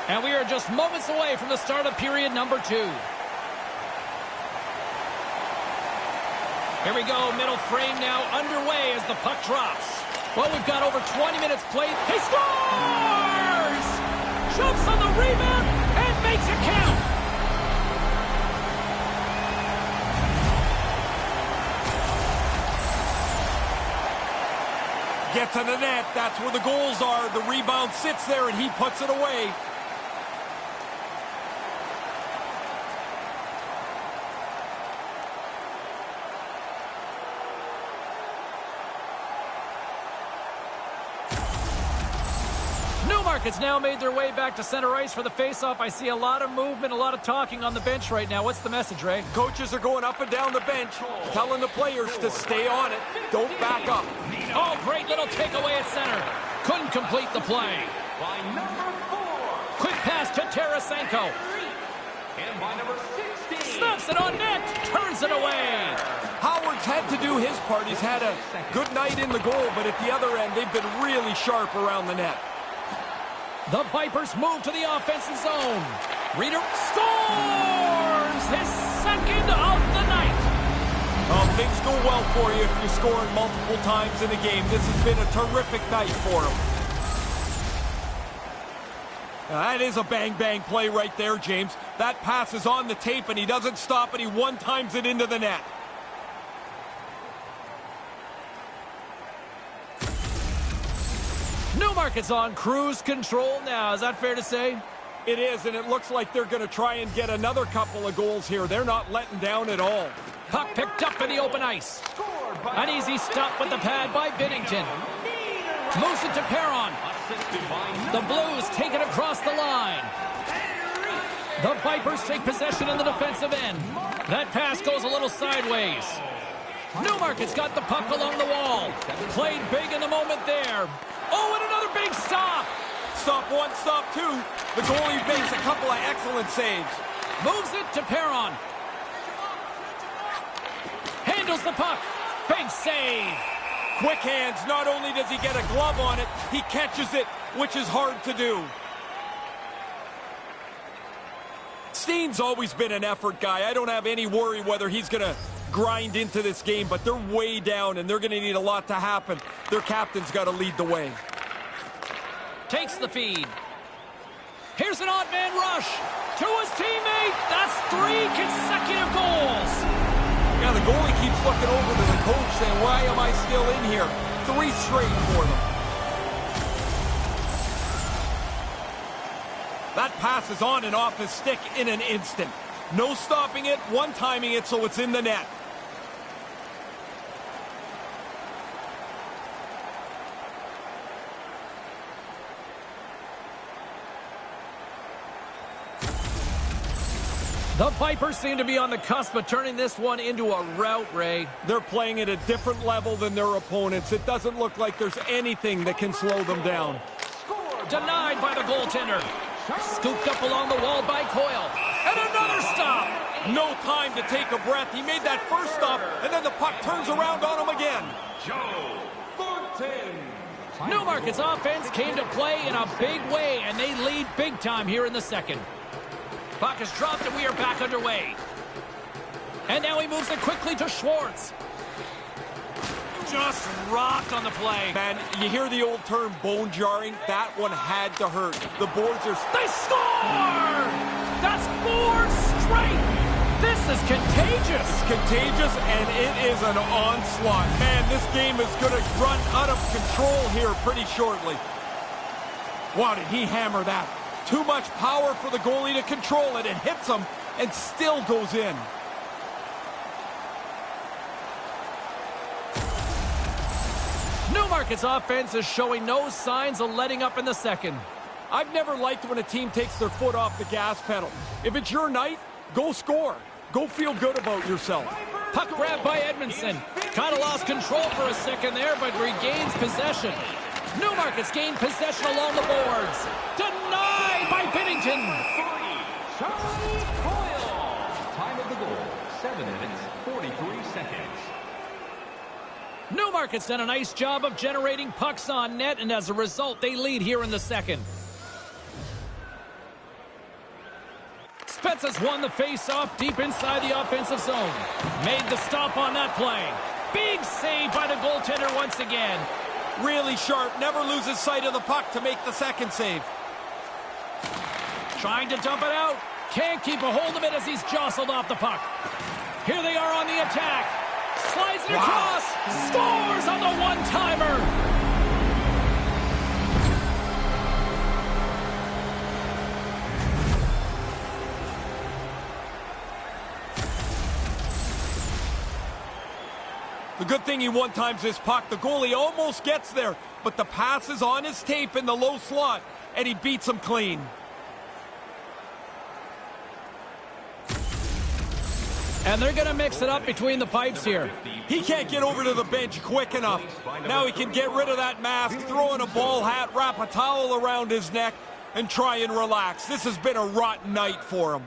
And we are just moments away from the start of period number 2. Here we go, middle frame now underway as the puck drops. Well, we've got over 20 minutes played. He scores! Jumps on the rebound and makes it count. Get to the net. That's where the goals are. The rebound sits there, and he puts it away. Newmarket's now made their way back to center ice for the faceoff. I see a lot of movement, a lot of talking on the bench right now. What's the message, Ray? Coaches are going up and down the bench, telling the players to stay on it. Don't back up. Oh, great little takeaway at center. Couldn't complete the play. By number 4. Quick pass to Tarasenko. And by number 16. Snaps it on net. Turns it away. Howard's had to do do his part. He's had a good night in the goal, but at the other end, they've been really sharp around the net. The Vipers move to the offensive zone. Reader scores his second of the night. Well, things go well for you if you're scoring multiple times in a game. This has been a terrific night for him. Now, that is a bang-bang play right there, James. That pass is on the tape, and he doesn't stop it. He one-times it into the net. Newmarket's on cruise control now. Is that fair to say? It is, and it looks like they're going to try and get another couple of goals here. They're not letting down at all. Puck picked up in the open ice. An easy stop with the pad by Binnington. Moves it to Perron. The Blues take it across the line. The Vipers take possession in the defensive end. That pass goes a little sideways. Newmarket's got the puck along the wall. Played big in the moment there. Oh, and another big stop. Stop one, stop two. The goalie makes a couple of excellent saves. Moves it to Perron. Handles the puck. Big save. Quick hands. Not only does he get a glove on it, he catches it, which is hard to do. Steen's always been an effort guy. I don't have any worry whether he's going to grind into this game, but they're way down, and they're going to need a lot to happen. Their captain's got to lead the way. Takes the feed. Here's an odd man rush to his teammate. That's 3 consecutive goals. Yeah, the goalie keeps looking over to the coach saying, why am I still in here? 3 straight for them. That pass is on and off his stick in an instant. No stopping it, one-timing it so it's in the net. The Vipers seem to be on the cusp of turning this one into a rout, Ray. They're playing at a different level than their opponents. It doesn't look like there's anything that can slow them down. Denied by the goaltender. Scooped up along the wall by Coyle. And another stop. No time to take a breath. He made that first stop, and then the puck turns around on him again. Joe Thornton. Newmarket's offense came to play in a big way, and they lead big time here in the second. Puck is dropped, and we are back underway. And now he moves it quickly to Schwartz. Just rocked on the play. Man, you hear the old term bone jarring? That one had to hurt. The boards are... They score! That's 4 straight! This is contagious! It's contagious, and it is an onslaught. Man, this game is going to run out of control here pretty shortly. Wow, did he hammer that? Too much power for the goalie to control it. It hits him and still goes in. Newmarket's offense is showing no signs of letting up in the second. I've never liked when a team takes their foot off the gas pedal. If it's your night, go score. Go feel good about yourself. Puck grab by Edmondson. Kind of lost control for a second there, but regains possession. Newmarket's gained possession along the boards. Denied by Binnington. Charlie Coyle. Time of the goal, 7 minutes, 43 seconds. Newmarket's done a nice job of generating pucks on net, and as a result, they lead here in the second. Spets has won the face-off deep inside the offensive zone. Made the stop on that play. Big save by the goaltender once again. Really sharp, never loses sight of the puck to make the second save. Trying to dump it out. Can't keep a hold of it as he's jostled off the puck. Here they are on the attack. Slides it across. Scores on the one-timer. The good thing he one-times his puck. The goalie almost gets there, but the pass is on his tape in the low slot, and he beats him clean. And they're going to mix it up between the pipes here. He can't get over to the bench quick enough. Now he can get rid of that mask, throw in a ball hat, wrap a towel around his neck, and try and relax. This has been a rotten night for him.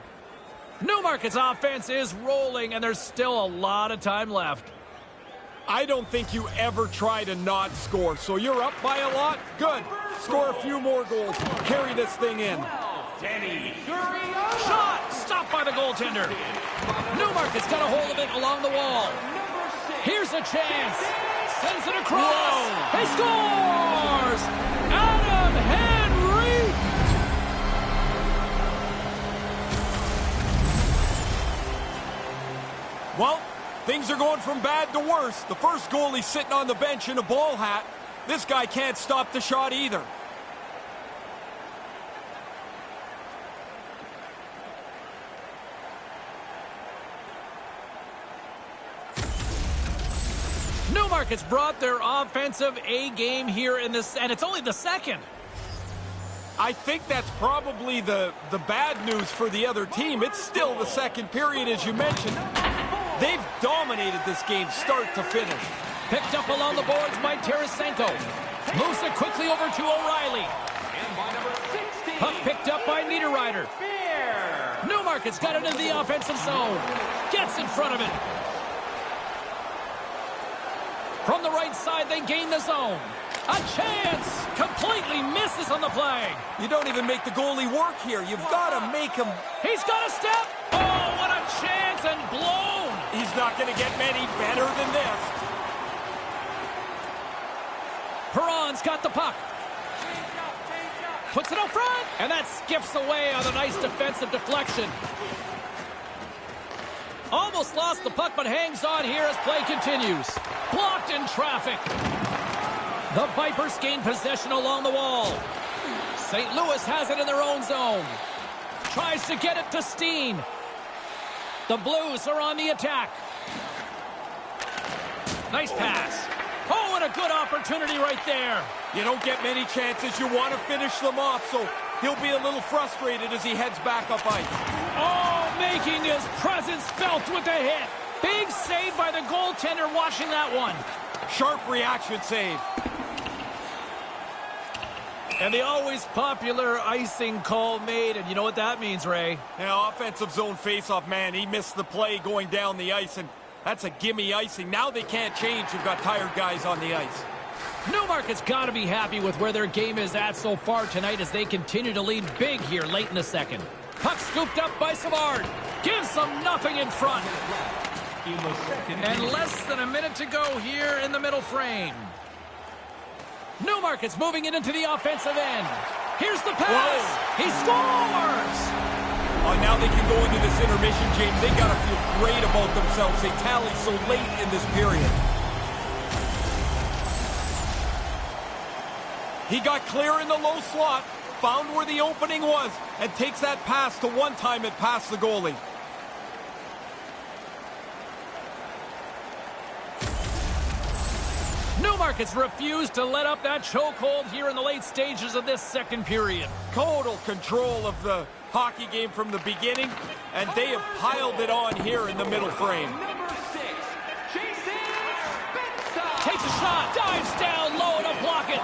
Newmarket's offense is rolling, and there's still a lot of time left. I don't think you ever try to not score. So you're up by a lot? Good. Score a few more goals. Carry this thing in. Shot! Stopped by the goaltender. Newmarket's got a hold of it along the wall. Here's a chance. Sends it across. Whoa. He scores! Adam Henry! Well, things are going from bad to worse. The first goalie's sitting on the bench in a ball hat. This guy can't stop the shot either. Newmarket's brought their offensive A game here in this, and it's only the second. I think that's probably the bad news for the other team. It's still the second period, as you mentioned. They've dominated this game start to finish. Picked up along the boards by Tarasenko. Moves it quickly over to O'Reilly. Puck picked up by Niederreiter. Newmarket's got it into the offensive zone. Gets in front of it. From the right side, they gain the zone. A chance! Completely misses on the play. You don't even make the goalie work here. You've got to make him. He's got a step. Oh, what a chance, and blown. He's not going to get many better than this. Perron's got the puck. Puts it up front, and that skips away on a nice defensive deflection. Almost lost the puck, but hangs on here as play continues. Blocked in traffic. The Vipers gain possession along the wall. St. Louis has it in their own zone. Tries to get it to Steen. The Blues are on the attack. Nice pass. Oh, and a good opportunity right there. You don't get many chances. You want to finish them off, so he'll be a little frustrated as he heads back up ice. Oh, making his presence felt with the hit. Big save by the goaltender watching that one. Sharp reaction save. And the always popular icing call made, and you know what that means, Ray? Now, offensive zone faceoff, man, he missed the play going down the ice, and that's a gimme icing. Now they can't change. You've got tired guys on the ice. Newmarket's got to be happy with where their game is at so far tonight as they continue to lead big here late in the second. Puck scooped up by Savard. Gives them nothing in front. And less than a minute to go here in the middle frame. Newmarket's moving it into the offensive end. Here's the pass. Whoa. He scores! Oh, now they can go into this intermission, James. They got to feel great about themselves. They tally so late in this period. He got clear in the low slot, found where the opening was, and takes that pass to one time it past the goalie. Newmarket's refused to let up that chokehold here in the late stages of this second period. Total control of the hockey game from the beginning, and they have piled it on here in the middle frame. Takes a shot, dives down low to block it.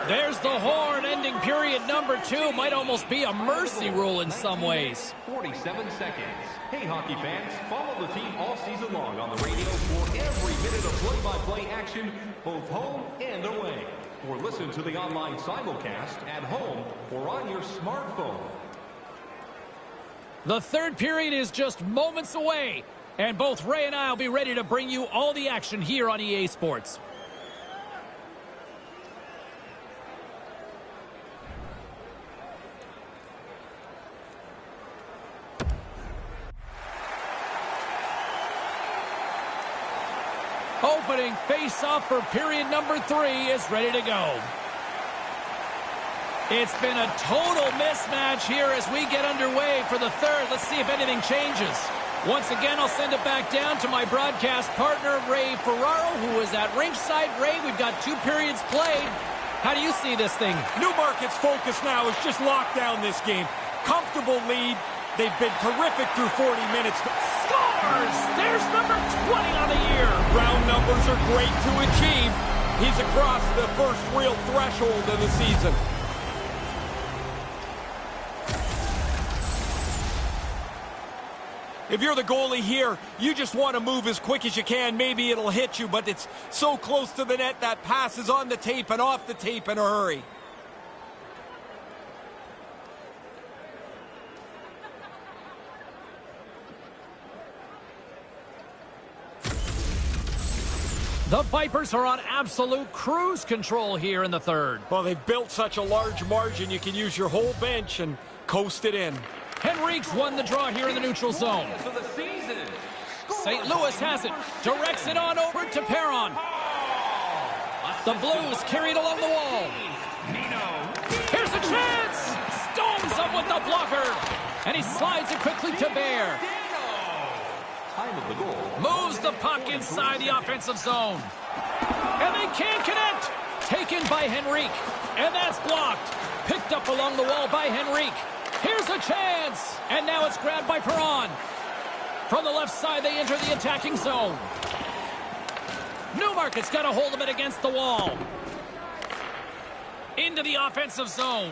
There's the horn ending period number 2. Might almost be a mercy rule in some ways. 47 seconds. Hey, hockey fans, follow the team all season long on the radio for every minute of play-by-play action, both home and away. Or listen to the online simulcast at home or on your smartphone. The third period is just moments away, and both Ray and I will be ready to bring you all the action here on EA Sports. Opening face-off for period number 3 is ready to go. It's been a total mismatch here as we get underway for the third. Let's see if anything changes. Once again, I'll send it back down to my broadcast partner, Ray Ferraro, who is at ringside. Ray, we've got 2 periods played. How do you see this thing? Newmarket's focus now is just lock down this game. Comfortable lead. They've been terrific through 40 minutes. Scores! There's number 20 on the year. Round numbers are great to achieve. He's across the first real threshold of the season. If you're the goalie here, you just want to move as quick as you can. Maybe it'll hit you, but it's so close to the net that pass is on the tape and off the tape in a hurry. The Vipers are on absolute cruise control here in the third. Well, they've built such a large margin, you can use your whole bench and coast it in. Henrique's won the draw here in the neutral zone. St. Louis has it. Directs it on over to Perron. The Blues carried along the wall. Here's a chance! Stones up with the blocker. And he slides it quickly to Bear. Moves the puck inside the offensive zone. And they can't connect. Taken by Henrique. And that's blocked. Picked up along the wall by Henrique. Here's a chance. And now it's grabbed by Perron. From the left side, they enter the attacking zone. Newmarket's got a hold of it against the wall. Into the offensive zone.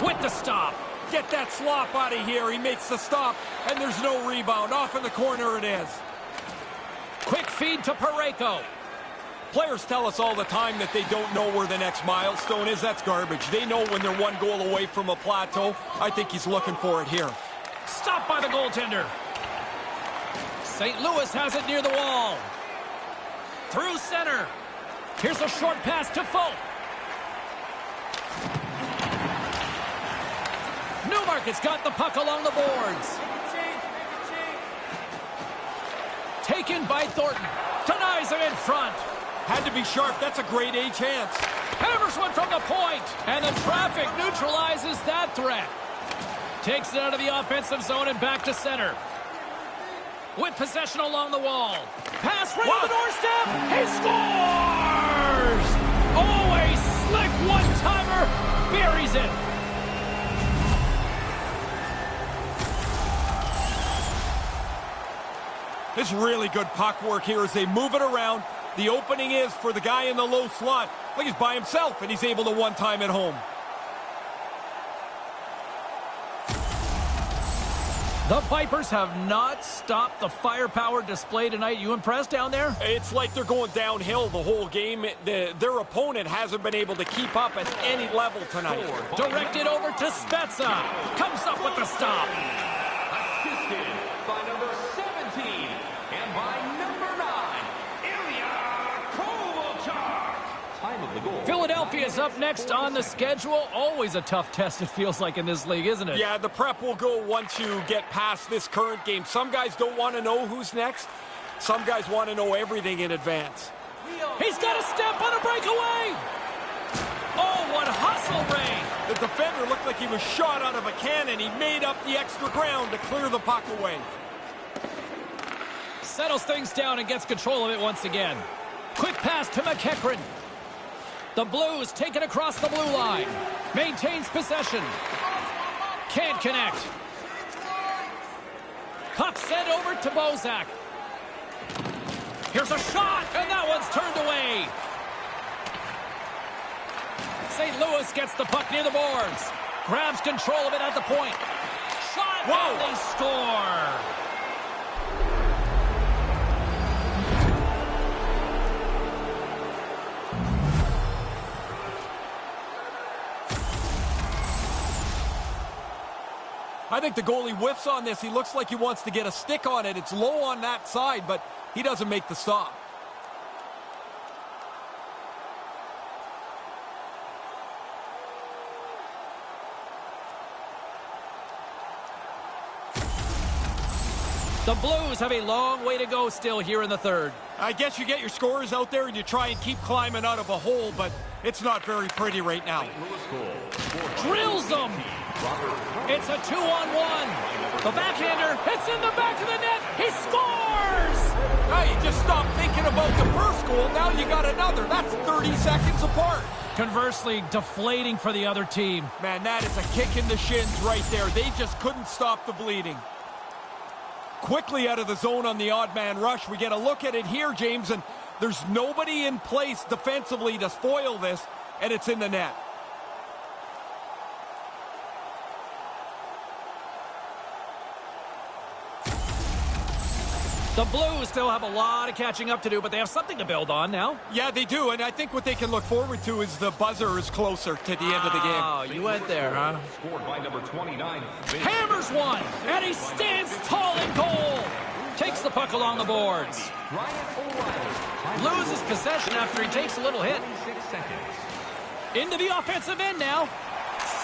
With the stop. Get that slop out of here. He makes the stop, and there's no rebound. Off in the corner it is. Quick feed to Parayko. Players tell us all the time that they don't know where the next milestone is. That's garbage. They know when they're one goal away from a plateau. I think he's looking for it here. Stopped by the goaltender. St. Louis has it near the wall. Through center. Here's a short pass to Folk. Newmarket's got the puck along the boards. Taken by Thornton. Denies him in front. Had to be sharp. That's a grade A chance. Hammers one from the point. And the traffic neutralizes that threat. Takes it out of the offensive zone and back to center. With possession along the wall. Pass right on the doorstep. He scores! Oh, a slick one-timer. Buries it. This really good puck work here as they move it around. The opening is for the guy in the low slot. Look, he's by himself, and he's able to one-time it home. The Vipers have not stopped the firepower display tonight. You impressed down there? It's like they're going downhill the whole game. Their opponent hasn't been able to keep up at any level tonight. Directed over to Spezza. Comes up with the stop. Assisted by number 17 and by number 9, Ilya Kovalchuk. Time of the goal. Philadelphia's up next on the schedule. Always a tough test, it feels like, in this league, isn't it? Yeah, the prep will go once you get past this current game. Some guys don't want to know who's next. Some guys want to know everything in advance. He's got a step on a breakaway. Oh, what hustle, Ray. The defender looked like he was shot out of a cannon. He made up the extra ground to clear the puck away. Settles things down and gets control of it once again. Quick pass to McEachran. The Blues take it across the blue line. Maintains possession. Can't connect. Puck sent over to Bozak. Here's a shot, and that one's turned away. St. Louis gets the puck near the boards. Grabs control of it at the point. Shot, and they score. I think the goalie whiffs on this. He looks like he wants to get a stick on it. It's low on that side, but he doesn't make the stop. The Blues have a long way to go still here in the third. I guess you get your scorers out there and you try and keep climbing out of a hole, but it's not very pretty right now. Drills them. It's a 2-on-1. The backhander, it's in the back of the net. He scores! Now you just stop thinking about the first goal. Now you got another. That's 30 seconds apart. Conversely, deflating for the other team. Man, that is a kick in the shins right there. They just couldn't stop the bleeding. Quickly out of the zone on the odd man rush. We get a look at it here, James, and there's nobody in place defensively to foil this, and it's in the net. The Blues still have a lot of catching up to do, but they have something to build on now. Yeah, they do, and I think what they can look forward to is the buzzer is closer to the end of the game. Oh, you went there, huh? Scored by number 29. Hammers one, and he stands tall in goal. Takes the puck along the boards. Loses possession after he takes a little hit. 26 seconds. Into the offensive end now.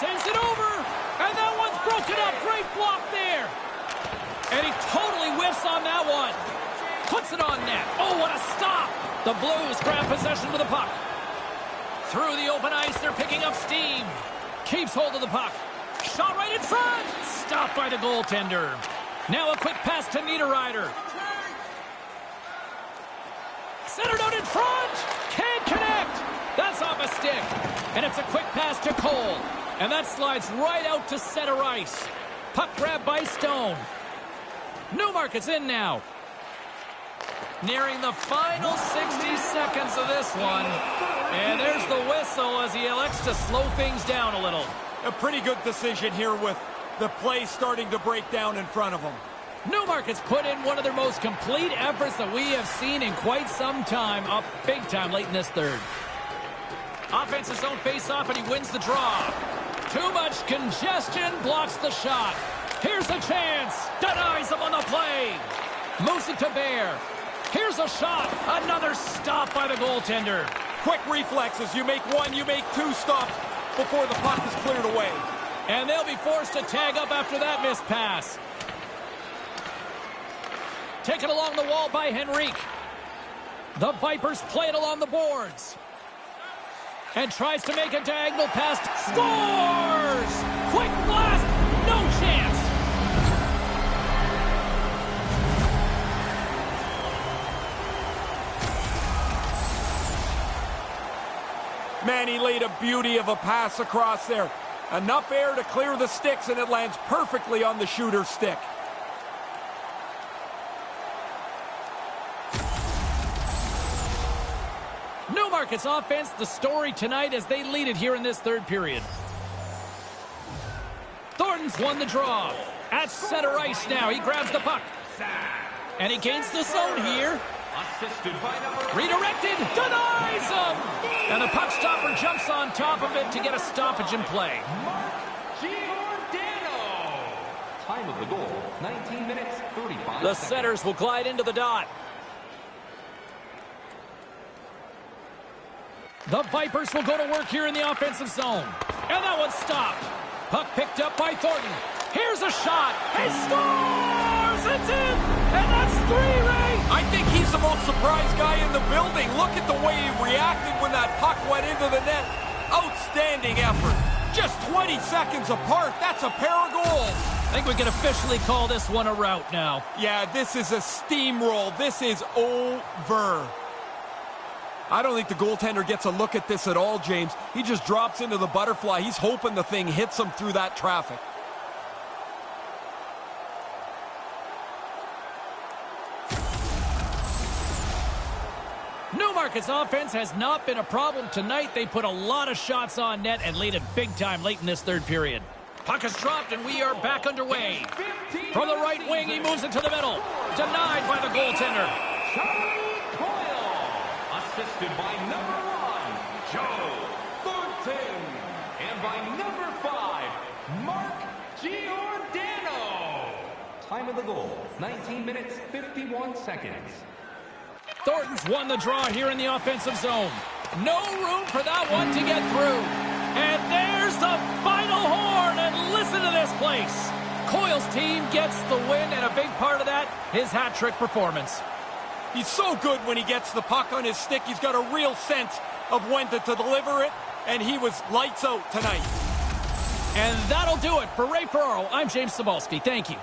Sends it over, and that one's broken up. Great block there. And he totally whiffs on that one. Puts it on net. Oh, what a stop. The Blues grab possession with the puck. Through the open ice, they're picking up steam. Keeps hold of the puck. Shot right in front. Stopped by the goaltender. Now a quick pass to Niederreiter. Centered out in front. Can't connect. That's off a stick. And it's a quick pass to Cole. And that slides right out to center ice. Puck grab by Stone. Newmarket's in now. Nearing the final 60 seconds of this one. And there's the whistle as he elects to slow things down a little. A pretty good decision here with the play starting to break down in front of him. Newmarket's put in one of their most complete efforts that we have seen in quite some time, up big time late in this third. Offensive zone face-off, and he wins the draw. Too much congestion, blocks the shot. Here's a chance. Denies him on the play. Moves it to Bear. Here's a shot. Another stop by the goaltender. Quick reflexes. You make one, you make two stops before the puck is cleared away. And they'll be forced to tag up after that missed pass. Taken along the wall by Henrique. The Vipers play it along the boards. And tries to make a diagonal pass. Scores! Quick blast! No chance! Man, he laid a beauty of a pass across there. Enough air to clear the sticks, and it lands perfectly on the shooter's stick. Newmarket's offense, the story tonight as they lead it here in this third period. Thornton's won the draw. At center ice now, he grabs the puck. And he gains the zone here. Redirected, denies him! And the puck stopper jumps on top of it to get a stoppage in play. Time of the goal, 19 minutes, 35 The seconds. setters will glide into the dot. The Vipers will go to work here in the offensive zone. And that one's stopped. Puck picked up by Thornton. Here's a shot. He scores! It's in! And that's three, Ray! I think he's the most surprised guy in the building. Look at the way he reacted when that puck went into the net. Outstanding effort. Just 20 seconds apart. That's a pair of goals. I think we can officially call this one a rout now. Yeah, this is a steamroll. This is over. I don't think the goaltender gets a look at this at all, James. He just drops into the butterfly. He's hoping the thing hits him through that traffic. Newmarket's offense has not been a problem tonight. They put a lot of shots on net and lead it big time late in this third period. Puck is dropped and we are back underway. From the right wing, he moves it to the middle. Denied by the goaltender. Assisted by number 1, Joe Thornton. And by number 5, Mark Giordano. Time of the goal, 19 minutes, 51 seconds. Thornton's won the draw here in the offensive zone. No room for that one to get through. And there's the final horn, and listen to this place. Coyle's team gets the win, and a big part of that, his hat-trick performance. He's so good when he gets the puck on his stick. He's got a real sense of when to deliver it, and he was lights out tonight. And that'll do it. For Ray Ferraro, I'm James Cybulski. Thank you.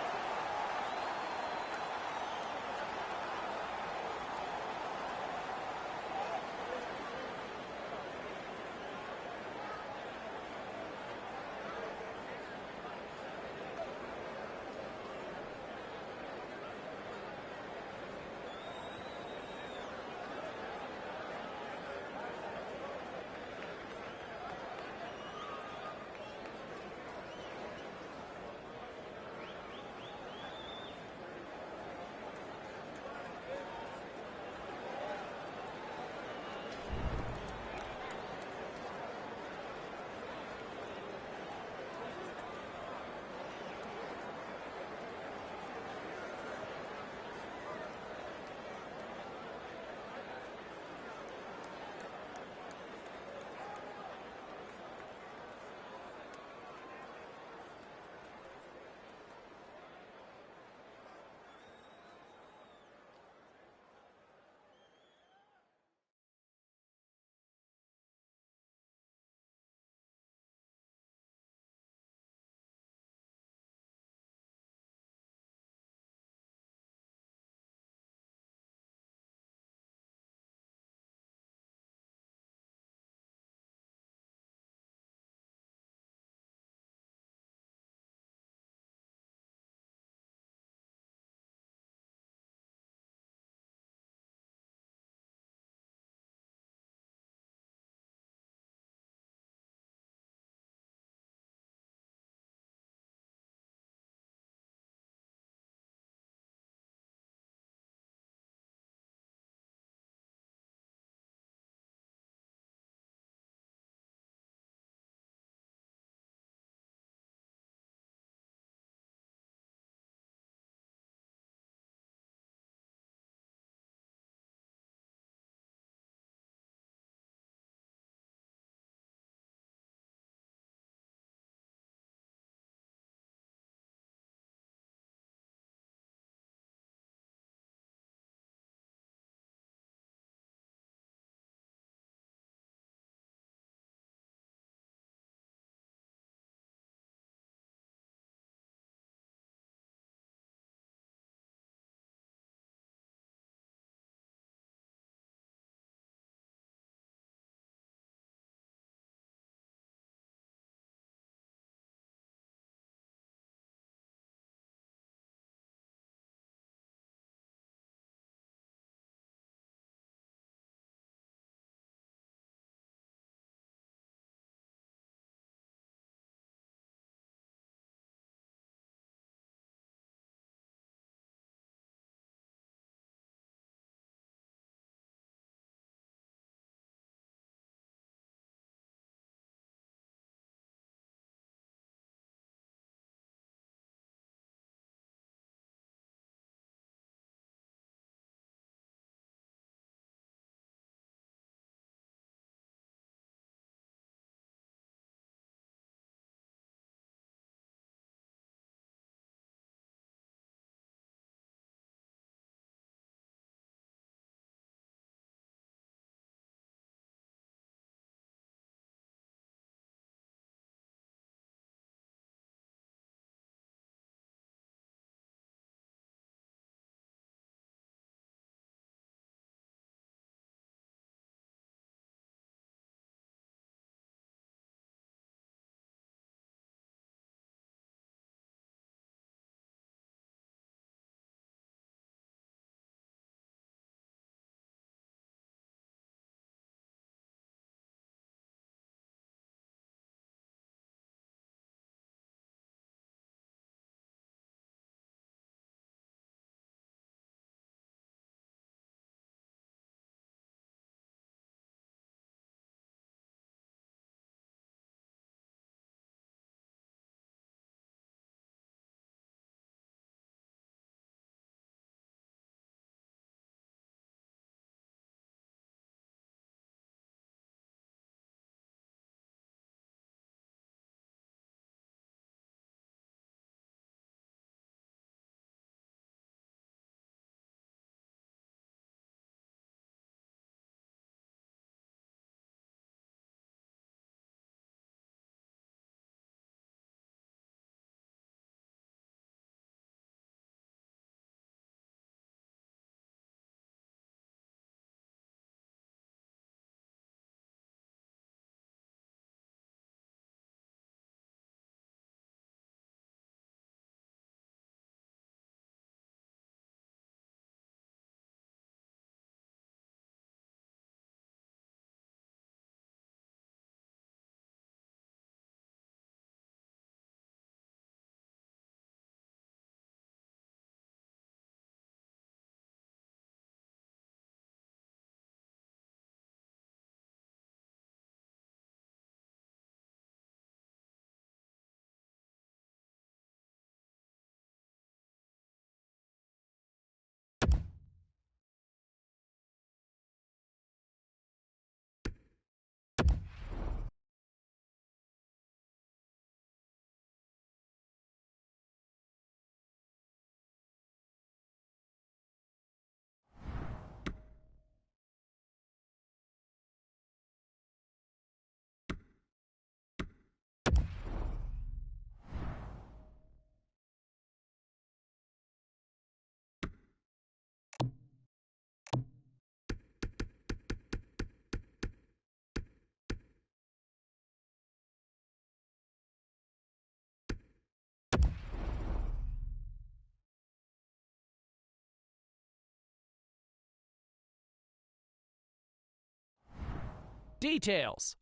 Details.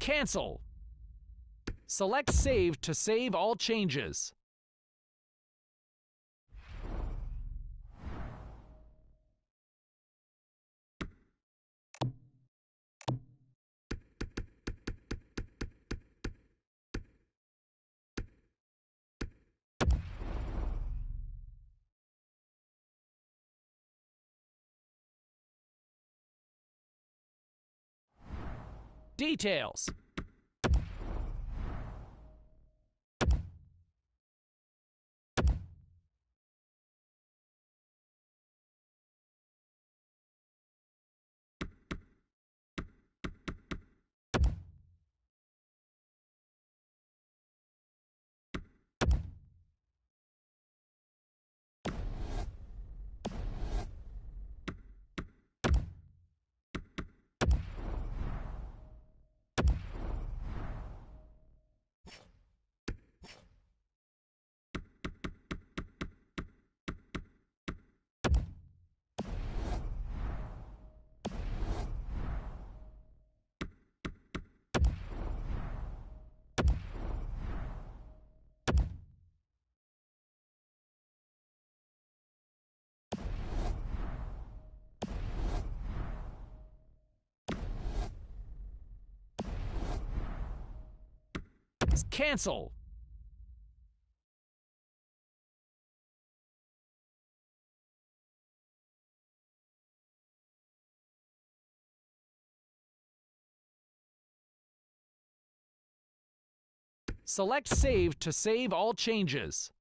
Cancel. Select Save to save all changes. Details. Cancel. Select Save to save all changes.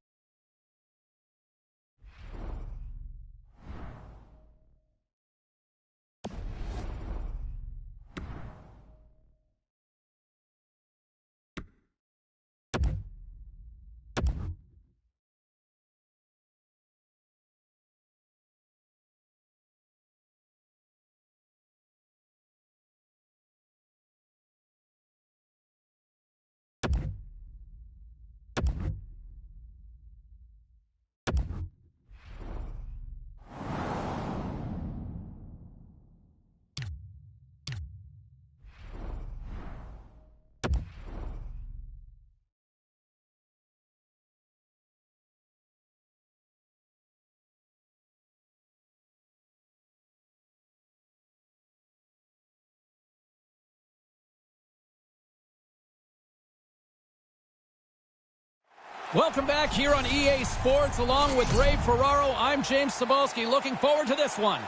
Welcome back here on EA Sports. Along with Ray Ferraro, I'm James Cebulski. Looking forward to this one.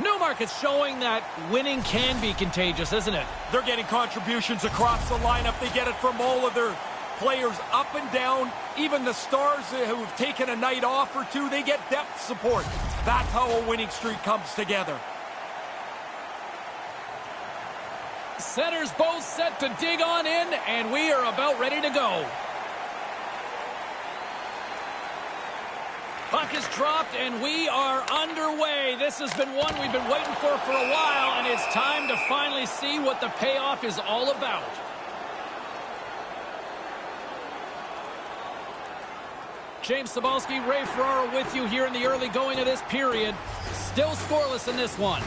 Newmarket's showing that winning can be contagious, isn't it? They're getting contributions across the lineup. They get it from all of their players up and down. Even the stars who have taken a night off or two, they get depth support. That's how a winning streak comes together. Centers both set to dig on in, and we are about ready to go. Puck is dropped, and we are underway. This has been one we've been waiting for a while, and it's time to finally see what the payoff is all about. James Cebulski, Ray Ferraro with you here in the early going of this period. Still scoreless in this one.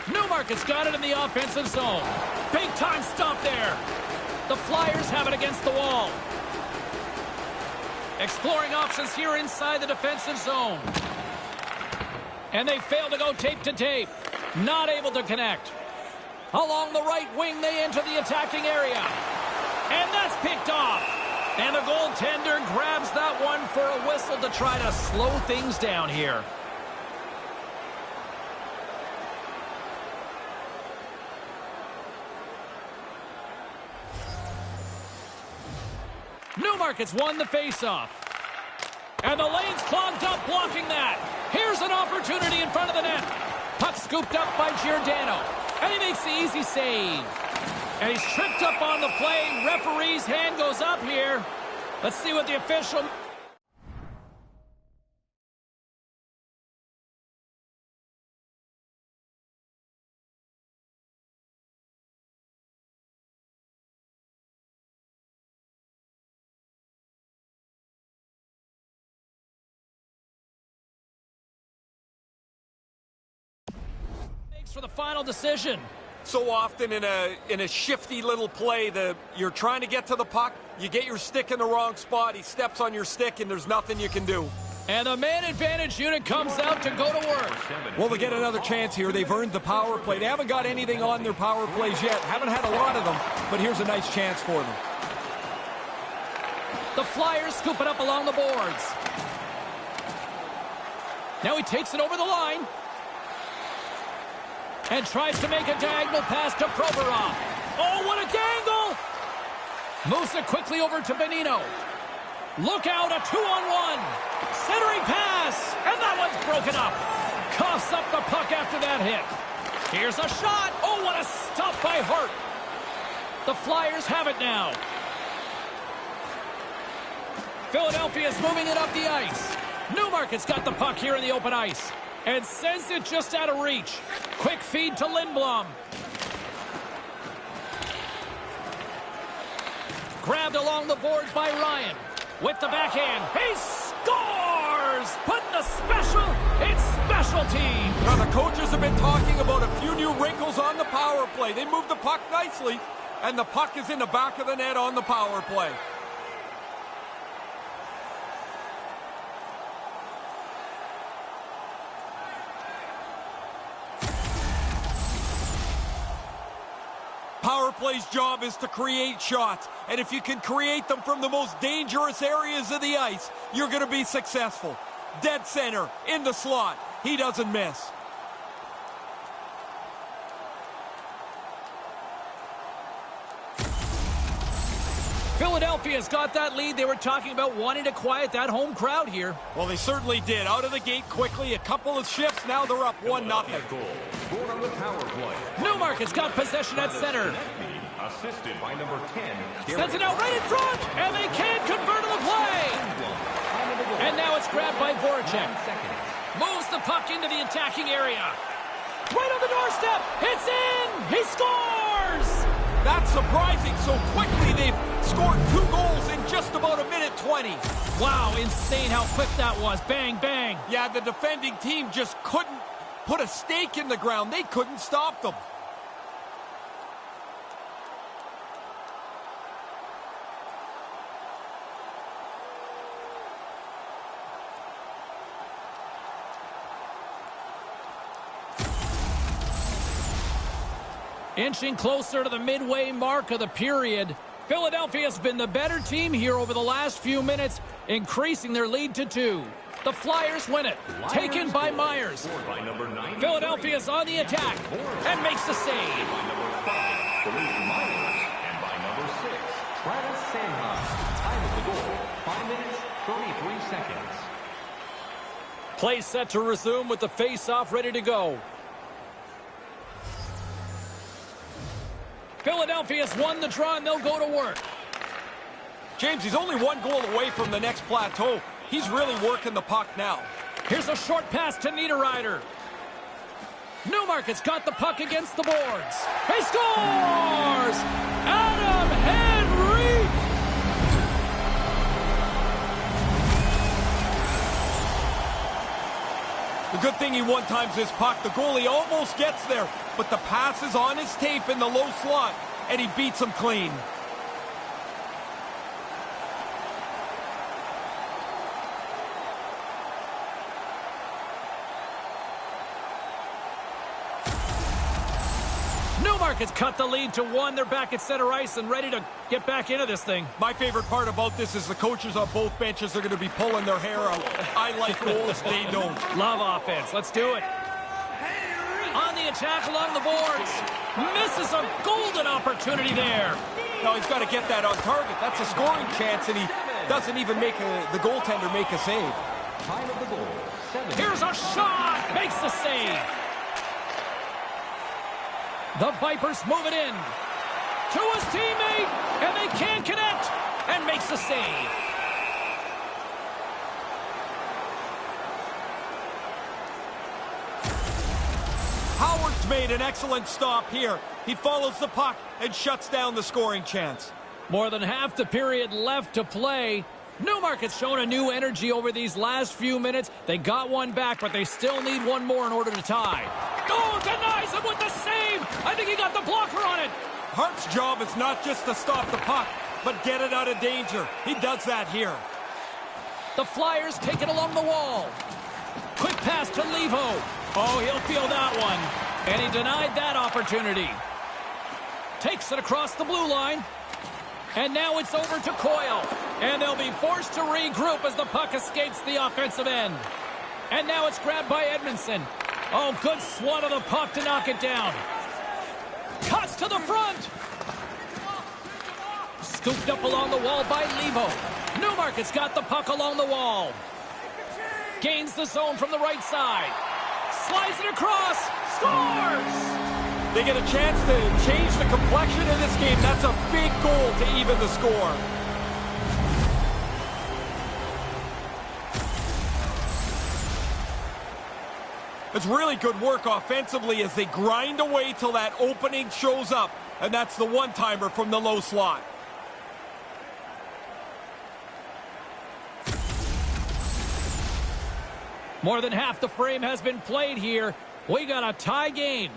Newmarket Newmarket's got it in the offensive zone. Big time stop there. The Flyers have it against the wall. Exploring options here inside the defensive zone. And they fail to go tape to tape. Not able to connect. Along the right wing, they enter the attacking area. And that's picked off. And the goaltender grabs that one for a whistle to try to slow things down here. Newmarket's won the faceoff. And the lane's clogged up, blocking that. Here's an opportunity in front of the net. Puck scooped up by Giordano. And he makes the easy save. And he's tripped up on the play. Referee's hand goes up here. Let's see what the official... for the final decision. So often in a shifty little play, you're trying to get to the puck, you get your stick in the wrong spot, he steps on your stick, and there's nothing you can do. And the man advantage unit comes out to go to work. Well, they get another chance here. They've earned the power play. They haven't got anything on their power plays yet. Haven't had a lot of them, but here's a nice chance for them. The Flyers scoop it up along the boards. Now he takes it over the line. And tries to make a diagonal pass to Provorov. Oh, what a dangle! Moves it quickly over to Bonino. Look out, a 2-on-1. Centering pass, and that one's broken up. Coughs up the puck after that hit. Here's a shot. Oh, what a stop by Hart. The Flyers have it now. Philadelphia's moving it up the ice. Newmarket's got the puck here in the open ice. And sends it just out of reach. Quick feed to Lindblom. Grabbed along the boards by Ryan. With the backhand. He scores! Putting the special in special teams. Now the coaches have been talking about a few new wrinkles on the power play. They moved the puck nicely, and the puck is in the back of the net on the power play. Power play's job is to create shots, and if you can create them from the most dangerous areas of the ice, you're going to be successful. Dead center, in the slot, he doesn't miss. Philadelphia's got that lead. They were talking about wanting to quiet that home crowd here. Well, they certainly did. Out of the gate quickly, a couple of shifts, now they're up 1-0. Newmarket's got possession at center. Assisted by number 10. Sends it out right in front, and they can't convert on the play. And now it's grabbed by Voracek. Moves the puck into the attacking area. Right on the doorstep. It's in. He scores. That's surprising. So quickly they've scored 2 goals in just about a minute 20. Wow, insane how quick that was. Bang, bang. Yeah, the defending team just couldn't put a stake in the ground. They couldn't stop them. Inching closer to the midway mark of the period. Philadelphia's been the better team here over the last few minutes, increasing their lead to 2. The Flyers win it. Taken by Myers. Philadelphia's on the attack and makes the save. By number 5, Philippe Myers. And by number 6, Travis Sanheim. Time of the goal, 5 minutes, 33 seconds. Play set to resume with the face-off ready to go. Philadelphia's won the draw, and they'll go to work. James, he's only 1 goal away from the next plateau. He's really working the puck now. Here's a short pass to Niederreiter. Newmarket's got the puck against the boards. He scores! Adam Henry! The good thing he one-times this puck. The goalie almost gets there, but the pass is on his tape in the low slot, and he beats him clean. Newmarket's cut the lead to 1. They're back at center ice and ready to get back into this thing. My favorite part about this is the coaches on both benches are going to be pulling their hair out. I like goals, they don't. Love offense. Let's do it. On the attack along the boards. Misses a golden opportunity there. Now he's got to get that on target. That's a scoring chance, and he doesn't even make the goaltender make a save. Time of the goal, 7. Here's a shot. Makes the save. The Vipers move it in to his teammate, and they can't connect, and makes the save. Howard's made an excellent stop here. He follows the puck and shuts down the scoring chance. More than half the period left to play. Newmarket's shown a new energy over these last few minutes. They got one back, but they still need one more in order to tie. Oh, denies him with the save! I think he got the blocker on it. Hart's job is not just to stop the puck, but get it out of danger. He does that here. The Flyers take it along the wall. Quick pass to Levo. Oh, he'll feel that one. And he denied that opportunity. Takes it across the blue line. And now it's over to Coyle. And they'll be forced to regroup as the puck escapes the offensive end. And now it's grabbed by Edmondson. Oh, good swat of the puck to knock it down. Cuts to the front. Scooped up along the wall by Levo. Newmarket's got the puck along the wall. Gains the zone from the right side. Slides it across. Scores! They get a chance to change the complexion of this game. That's a big goal to even the score. It's really good work offensively as they grind away till that opening shows up. And that's the one-timer from the low slot. More than half the frame has been played here. We got a tie game.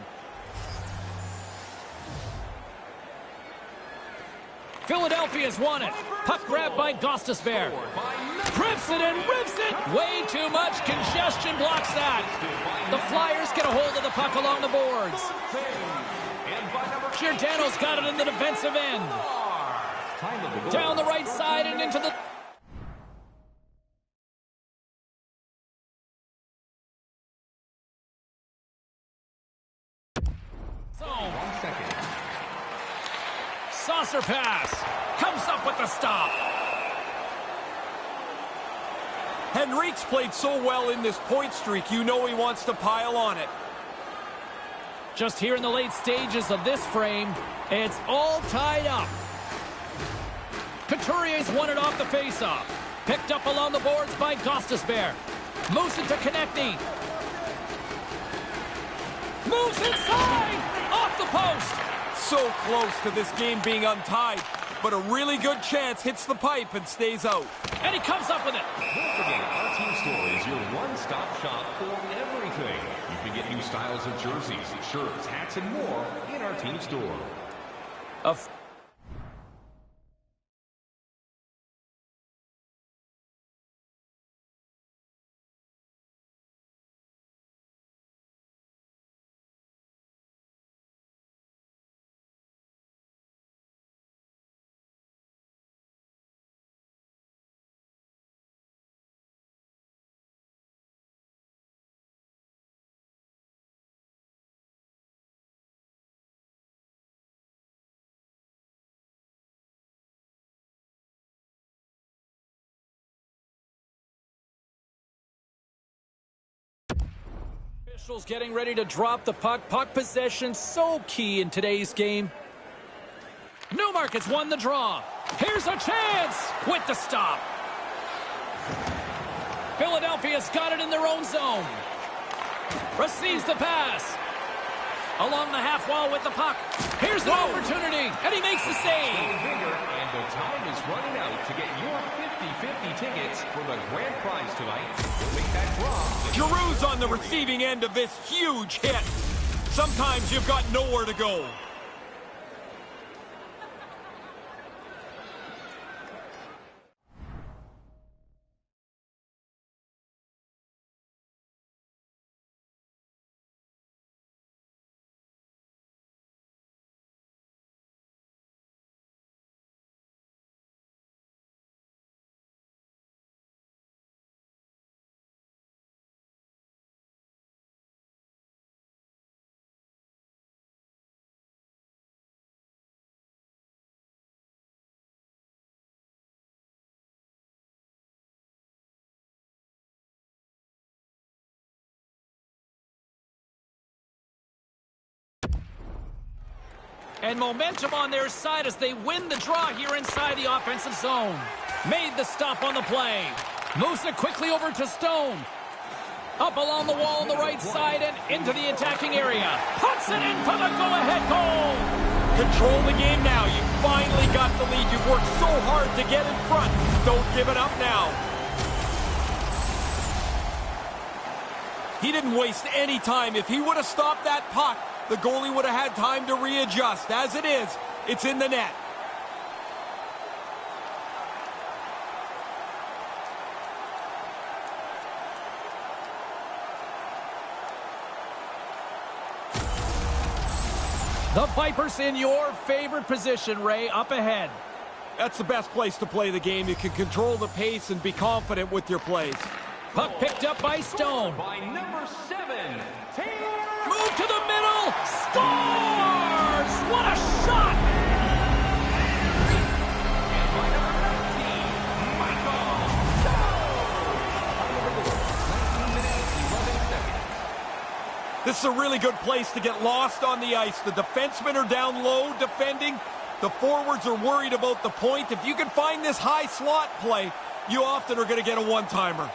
Philadelphia's won it. Puck grabbed by Gostisbehere. Trips it and rips it. Way too much congestion blocks that. The Flyers get a hold of the puck along the boards. Giordano's got it in the defensive end. Down the right side and into the... Saucer pass. Comes up with the stop. Henrique's played so well in this point streak, you know he wants to pile on it. Just here in the late stages of this frame, it's all tied up. Couturier's won it off the faceoff. Picked up along the boards by Gostisbehere. Moves it to Konechny. Moves inside! Off the post! So close to this game being untied, but a really good chance hits the pipe and stays out. And he comes up with it. Don't forget, our team store is your one-stop shop for everything. You can get new styles of jerseys, shirts, hats, and more in our team store. Officials getting ready to drop the puck. Puck possession so key in today's game. Newmarket's won the draw. Here's a chance with the stop. Philadelphia's got it in their own zone. Receives the pass. Along the half wall with the puck. Here's the opportunity, and he makes the save. And the time is running out to get your 50-50 tickets for the grand prize tonight. We'll make that draw. Giroux's on the receiving end of this huge hit. Sometimes you've got nowhere to go. And momentum on their side as they win the draw here inside the offensive zone. Made the stop on the play. Moves it quickly over to Stone. Up along the wall on the right side and into the attacking area. Puts it in for the go-ahead goal. Control the game now. You finally got the lead. You've worked so hard to get in front. Don't give it up now. He didn't waste any time. If he would have stopped that puck, the goalie would have had time to readjust. As it is, it's in the net. The Vipers in your favorite position, Ray, up ahead. That's the best place to play the game. You can control the pace and be confident with your plays. Puck picked up by Stone. By number 7, Taylor. Move to the middle. Scores! What a shot! And by number 19, Michael Stone. 19 minutes, 11 seconds. This is a really good place to get lost on the ice. The defensemen are down low defending. The forwards are worried about the point. If you can find this high slot play, you often are going to get a one-timer.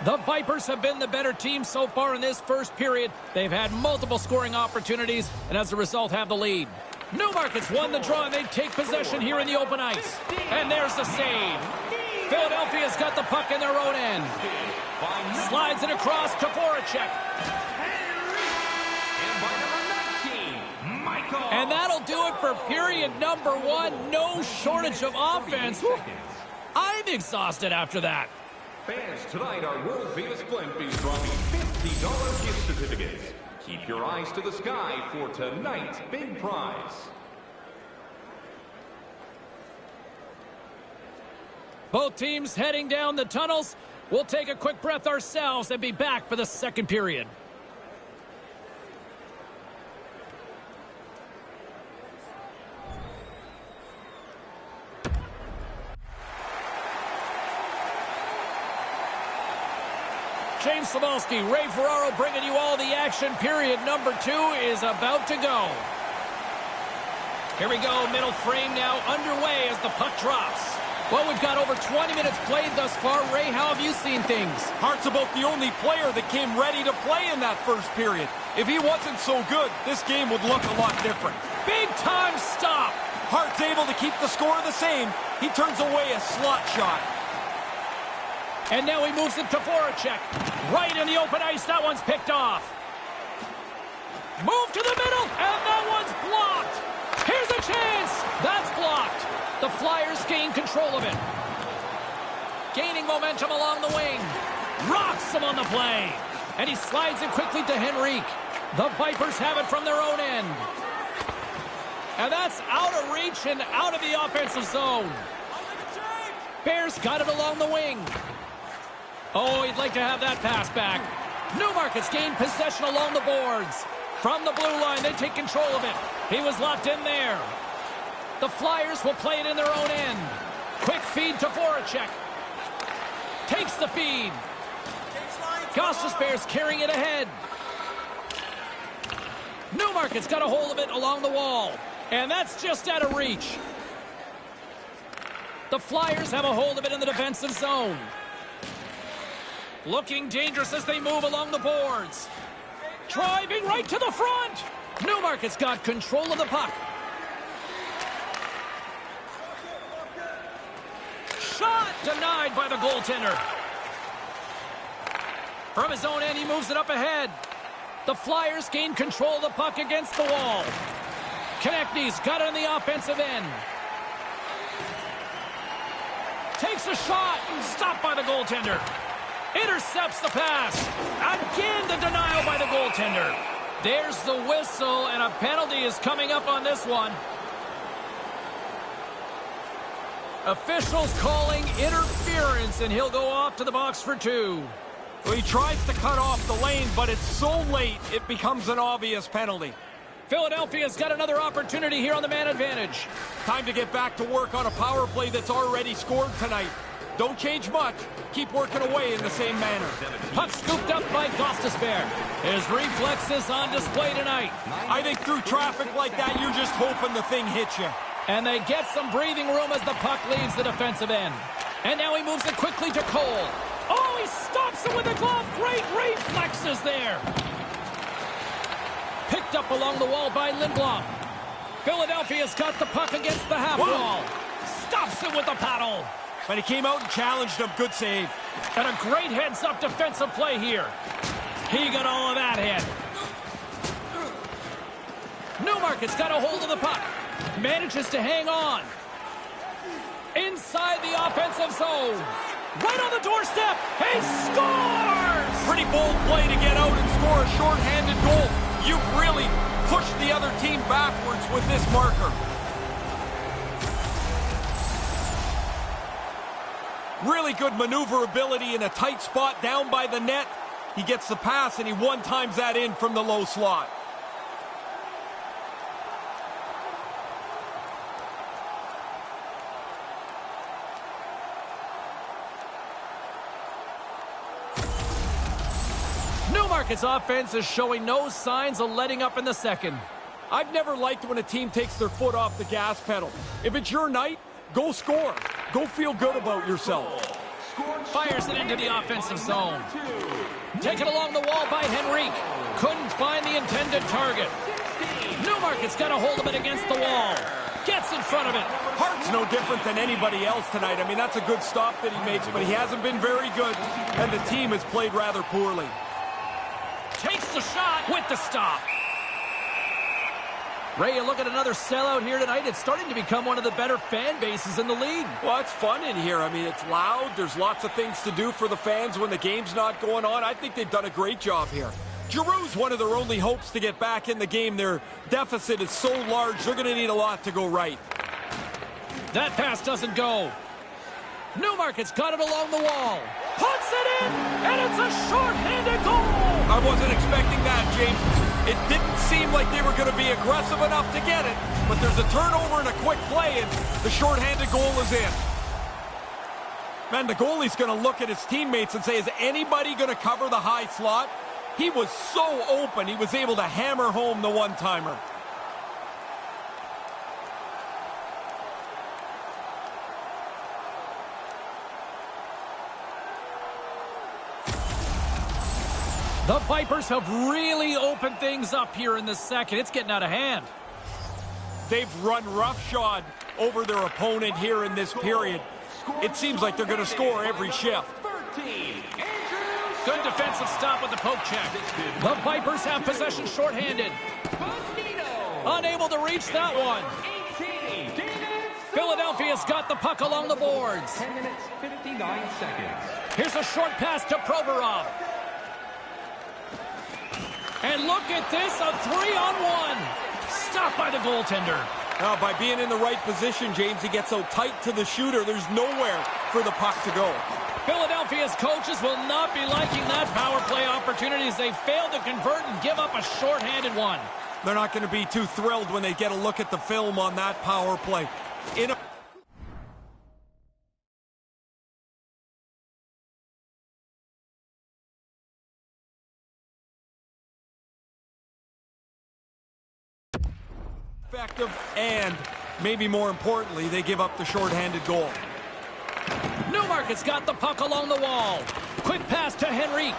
The Vipers have been the better team so far in this first period. They've had multiple scoring opportunities, and as a result have the lead. Newmarket's won the draw, and they take possession here in the open ice. And there's the save. Philadelphia's got the puck in their own end. Slides it across to Voracek. And that'll do it for period number 1. No shortage of offense. I'm exhausted after that. Fans, tonight our world-famous Blend is dropping $50 gift certificates. Keep your eyes to the sky for tonight's big prize. Both teams heading down the tunnels. We'll take a quick breath ourselves and be back for the second period. James Cybulski, Ray Ferraro bringing you all the action. Period number 2 is about to go. Here we go, middle frame now underway as the puck drops. Well, we've got over 20 minutes played thus far. Ray, how have you seen things? Hart's about the only player that came ready to play in that first period. If he wasn't so good, this game would look a lot different. Big time stop. Hart's able to keep the score the same. He turns away a slot shot. And now he moves it to Voracek. Right in the open ice. That one's picked off. Move to the middle, and that one's blocked. Here's a chance. That's blocked. The Flyers gain control of it. Gaining momentum along the wing. Rocks him on the play. And he slides it quickly to Henrique. The Vipers have it from their own end. And that's out of reach and out of the offensive zone. Bears got it along the wing. Oh, he'd like to have that pass back. Newmarket's gained possession along the boards. From the blue line, they take control of it. He was locked in there. The Flyers will play it in their own end. Quick feed to Voracek. Takes the feed. Gostisbehere's carrying it ahead. Newmarket's got a hold of it along the wall. And that's just out of reach. The Flyers have a hold of it in the defensive zone. Looking dangerous as they move along the boards. Driving right to the front. Newmarket's got control of the puck. Shot denied by the goaltender. From his own end, he moves it up ahead. The Flyers gain control of the puck against the wall. Konechny's got it on the offensive end. Takes a shot. Stopped by the goaltender. Intercepts the pass. Again, the denial by the goaltender. There's the whistle, and a penalty is coming up on this one. Officials calling interference, and he'll go off to the box for 2. Well, he tries to cut off the lane, but it's so late, it becomes an obvious penalty. Philadelphia's got another opportunity here on the man advantage. Time to get back to work on a power play that's already scored tonight. Don't change much. Keep working away in the same manner. Puck scooped up by Gostisbehere. His reflexes on display tonight. I think through traffic like that, you're just hoping the thing hits you. And they get some breathing room as the puck leaves the defensive end. And now he moves it quickly to Cole. Oh, he stops it with a glove. Great reflexes there. Picked up along the wall by Lindblom. Philadelphia's got the puck against the half wall. Stops it with the paddle. But he came out and challenged him. Good save. And a great heads-up defensive play here. He got all of that hit. Newmarket's got a hold of the puck. Manages to hang on. Inside the offensive zone. Right on the doorstep. He scores! Pretty bold play to get out and score a short-handed goal. You've really pushed the other team backwards with this marker. Really good maneuverability in a tight spot down by the net. He gets the pass and he one-times that in from the low slot. Newmarket's offense is showing no signs of letting up in the second. I've never liked when a team takes their foot off the gas pedal. If it's your night, go score. Go feel good about yourself. Fires it into the offensive zone. Taken along the wall by Henrique. Couldn't find the intended target. Newmarket's got a hold of it against the wall. Gets in front of it. Hart's no different than anybody else tonight. I mean, that's a good stop that he makes, but he hasn't been very good, and the team has played rather poorly. Takes the shot with the stop. Ray, you look at another sellout here tonight. It's starting to become one of the better fan bases in the league. Well, it's fun in here. I mean, it's loud. There's lots of things to do for the fans when the game's not going on. I think they've done a great job here. Giroux's one of their only hopes to get back in the game. Their deficit is so large, they're going to need a lot to go right. That pass doesn't go. Newmarket's got it along the wall. Puts it in, and it's a short-handed goal. I wasn't expecting that, James. It didn't seem like they were going to be aggressive enough to get it, but there's a turnover and a quick play, and the short-handed goal is in. Man, the goalie's going to look at his teammates and say, is anybody going to cover the high slot? He was so open, he was able to hammer home the one-timer. The Vipers have really opened things up here in the second. It's getting out of hand. They've run roughshod over their opponent here in this period. It seems like they're going to score every shift. Good defensive stop with the poke check. The Vipers have possession shorthanded. Unable to reach that one. Philadelphia's got the puck along the boards. 10 minutes, 59 seconds. Here's a short pass to Provorov. And look at this, a 3-on-1. Stopped by the goaltender. Now, by being in the right position, James, he gets so tight to the shooter, there's nowhere for the puck to go. Philadelphia's coaches will not be liking that power play opportunity as they fail to convert and give up a shorthanded one. They're not going to be too thrilled when they get a look at the film on that power play. Effective, and maybe more importantly, they give up the shorthanded goal. Newmarket's got the puck along the wall. Quick pass to Henrique.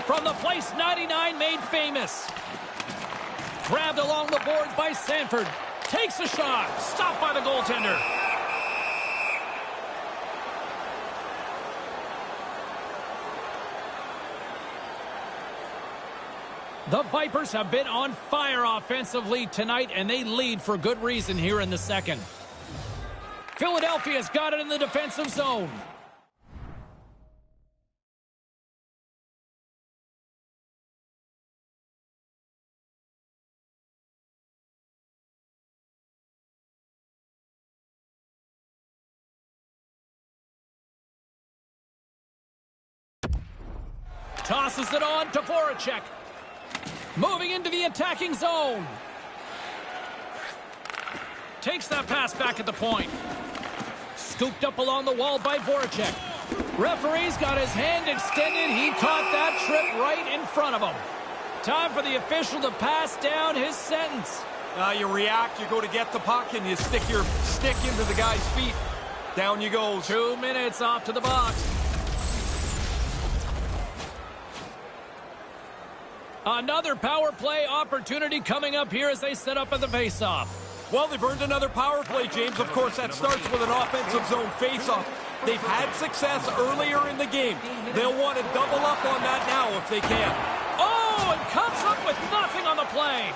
From the place 99 made famous. Grabbed along the boards by Sanford. Takes a shot. Stopped by the goaltender. The Vipers have been on fire offensively tonight, and they lead for good reason here in the second. Philadelphia's got it in the defensive zone. Tosses it on to Voracek. Moving into the attacking zone. Takes that pass back at the point. Scooped up along the wall by Voracek. Referee's got his hand extended. He caught that trip right in front of him. Time for the official to pass down his sentence. You react, you go to get the puck, and you stick your stick into the guy's feet. Down you go. 2 minutes off to the box. Another power play opportunity coming up here as they set up at the faceoff. Well, they've earned another power play, James. Of course, that starts with an offensive zone faceoff. They've had success earlier in the game. They'll want to double up on that now if they can. Oh, and comes up with nothing on the play.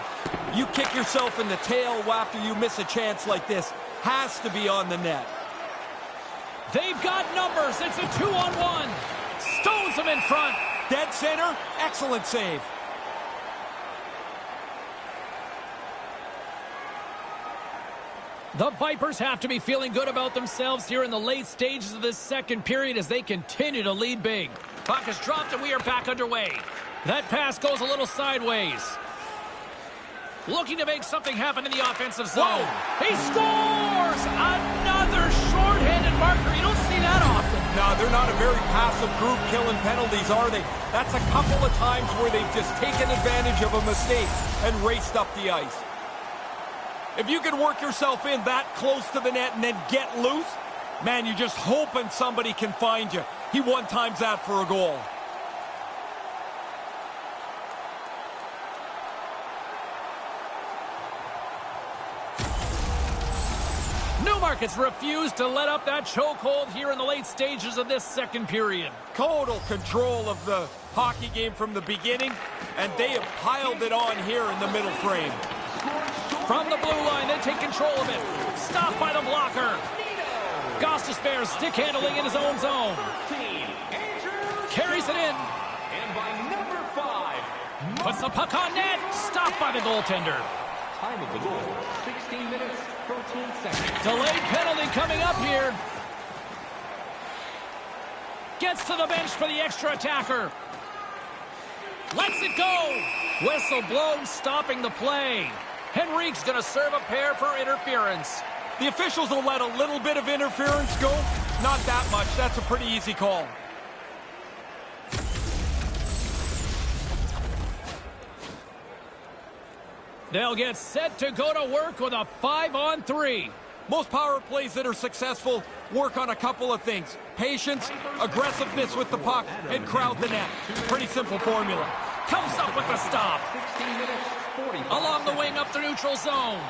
You kick yourself in the tail after you miss a chance like this. Has to be on the net. They've got numbers. It's a 2-on-1. Stones him in front. Dead center. Excellent save. The Vipers have to be feeling good about themselves here in the late stages of this second period as they continue to lead big. Puck is dropped and we are back underway. That pass goes a little sideways. Looking to make something happen in the offensive zone. Whoa. He scores! Another shorthanded marker. You don't see that often. No, they're not a very passive group killing penalties, are they? That's a couple of times where they've just taken advantage of a mistake and raced up the ice. If you can work yourself in that close to the net and then get loose, man, you're just hoping somebody can find you. He one-times that for a goal. Newmarket's refused to let up that chokehold here in the late stages of this second period. Total control of the hockey game from the beginning, and they have piled it on here in the middle frame. From the blue line, they take control of it. Stopped by the blocker. Gostisbehere stick handling in his own zone. Carries it in. And by number 5. Puts the puck on net. Stopped by the goaltender. Time of the goal, 16 minutes, 13 seconds. Delayed penalty coming up here. Gets to the bench for the extra attacker. Lets it go. Whistle blown, stopping the play. Henrique's going to serve a pair for interference. The officials will let a little bit of interference go. Not that much. That's a pretty easy call. They'll get set to go to work with a 5-on-3. Most power plays that are successful work on a couple of things. Patience, aggressiveness with the puck, and crowd the net. Pretty simple formula. Comes up with the stop. 16 minutes, 45 Along the wing up the neutral zone.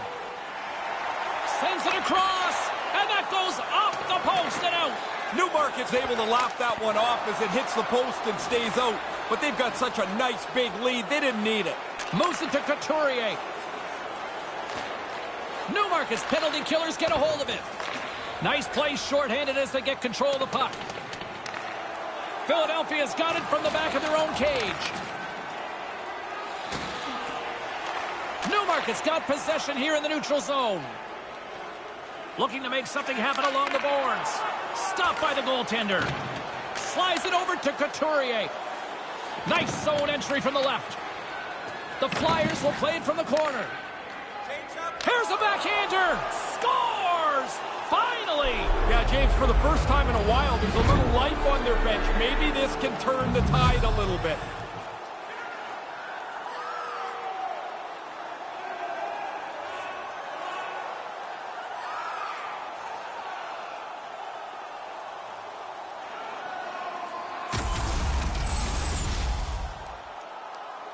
Sends it across. And that goes off the post and out. Newmarket's able to laugh that one off as it hits the post and stays out. But they've got such a nice big lead, they didn't need it. Moves it to Couturier. Newmarket's penalty killers get a hold of it. Nice play shorthanded as they get control of the puck. Philadelphia's got it from the back of their own cage. Newmarket's got possession here in the neutral zone. Looking to make something happen along the boards. Stopped by the goaltender. Slides it over to Couturier. Nice zone entry from the left. The Flyers will play it from the corner. Here's a backhander. Scores! Finally! Yeah, James, for the first time in a while, there's a little life on their bench. Maybe this can turn the tide a little bit.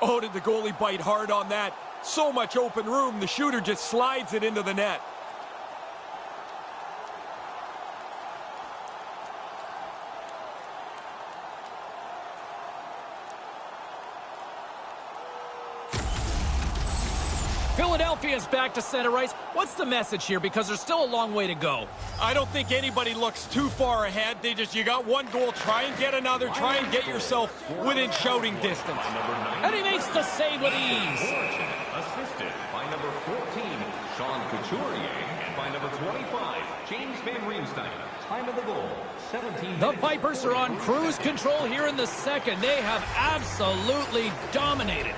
Oh, did the goalie bite hard on that? So much open room, the shooter just slides it into the net. Philadelphia's back to center ice. What's the message here? Because there's still a long way to go. I don't think anybody looks too far ahead. You got one goal, try and get another, try and get yourself within shouting distance. And he makes the save with ease. Assisted by number 14, Sean Couturier, and by number 25, James Van Riemsdyk. Time of the goal, 17 The Vipers are on cruise control here in the second. They have absolutely dominated.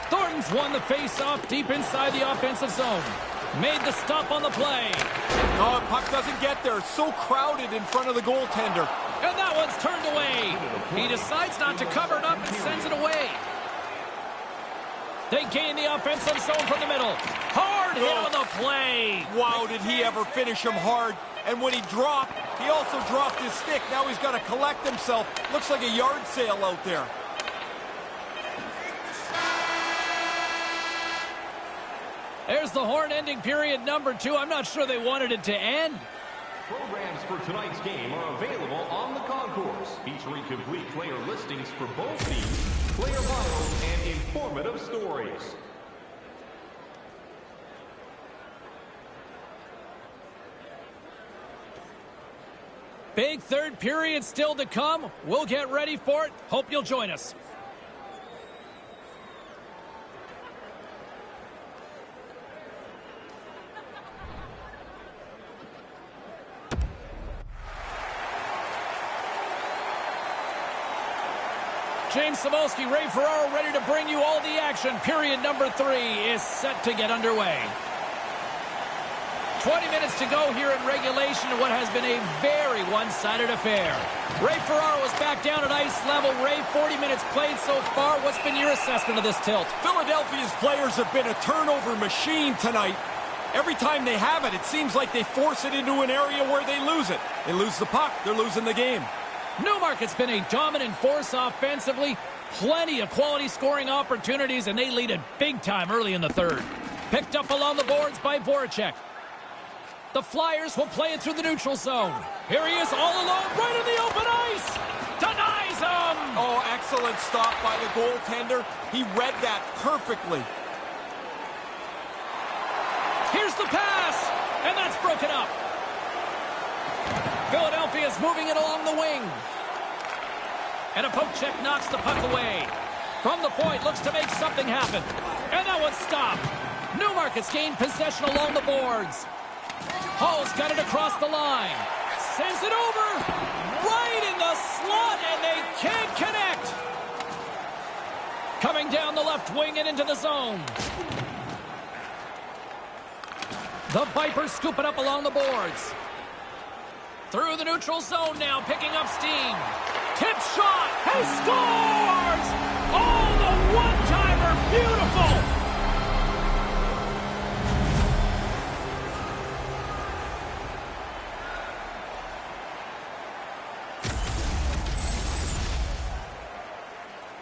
Thornton's won the face-off deep inside the offensive zone. Made the stop on the play. Oh, puck doesn't get there. So crowded in front of the goaltender. And that one's turned away. He decides not to cover it up and sends it away. They gain the offensive zone from the middle. Hard hit on the play. Wow, did he ever finish him hard. And when he dropped, he also dropped his stick. Now he's got to collect himself. Looks like a yard sale out there. There's the horn ending period number 2. I'm not sure they wanted it to end. Programs for tonight's game are available on the concourse, featuring complete player listings for both teams, player bios, and informative stories. Big third period still to come. We'll get ready for it. Hope you'll join us. James Cybulski, Ray Ferraro ready to bring you all the action. Period number 3 is set to get underway. 20 minutes to go here in regulation in what has been a very one-sided affair. Ray Ferraro is back down at ice level. Ray, 40 minutes played so far. What's been your assessment of this tilt? Philadelphia's players have been a turnover machine tonight. Every time they have it, it seems like they force it into an area where they lose it. They lose the puck, they're losing the game. Newmarket's been a dominant force offensively. Plenty of quality scoring opportunities, and they lead it big time early in the third. Picked up along the boards by Voracek. The Flyers will play it through the neutral zone. Here he is all alone, right in the open ice. Denies him. Oh, excellent stop by the goaltender. He read that perfectly. Here's the pass, and that's broken up. Philadelphia's moving it along the wing. And a poke check knocks the puck away. From the point, looks to make something happen. And that one's stopped. Newmarket's gained possession along the boards. Hall's got it across the line. Sends it over. Right in the slot, and they can't connect. Coming down the left wing and into the zone. The Vipers scoop it up along the boards. Through the neutral zone now, picking up steam. Tip shot. He scores! Oh, the one-timer. Beautiful.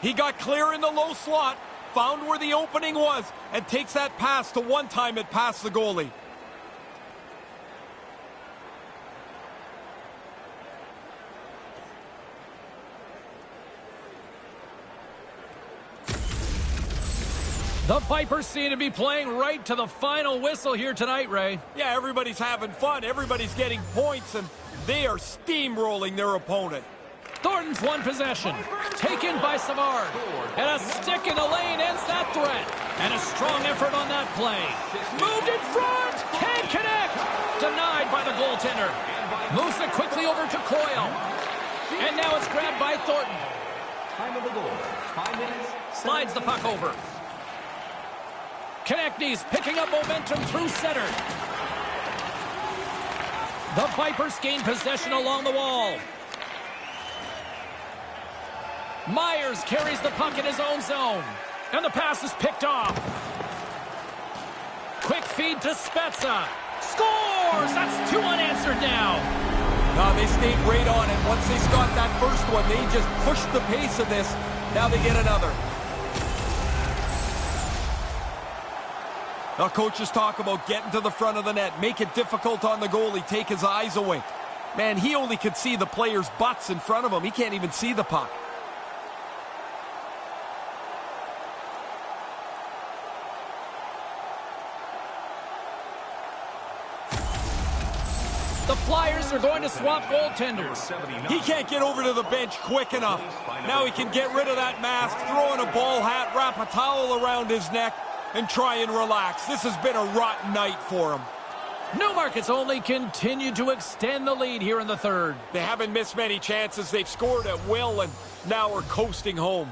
He got clear in the low slot, found where the opening was, and takes that pass to one time it past the goalie. The Vipers seem to be playing right to the final whistle here tonight, Ray. Yeah, everybody's having fun. Everybody's getting points, and they are steamrolling their opponent. Thornton's won possession. Taken by Savard. And a stick in the lane ends that threat. And a strong effort on that play. Moved in front. Can't connect. Denied by the goaltender. Moves it quickly over to Coyle. And now it's grabbed by Thornton. Time of the goal. 5 minutes. Slides the puck over. Konechny's picking up momentum through center. The Vipers gain possession along the wall. Myers carries the puck in his own zone. And the pass is picked off. Quick feed to Spezza. Scores! That's 2 unanswered now. No, they stayed right on it. Once they got that first one, they just pushed the pace of this. Now they get another. Now coaches talk about getting to the front of the net, make it difficult on the goalie, take his eyes away. Man, he only could see the players' butts in front of him. He can't even see the puck. The Flyers are going to swap goaltenders. He can't get over to the bench quick enough. Now he can get rid of that mask, throw in a ball hat, wrap a towel around his neck, and try and relax. This has been a rotten night for him. Newmarket's only continued to extend the lead here in the third. They haven't missed many chances. They've scored at will, and now we're coasting home.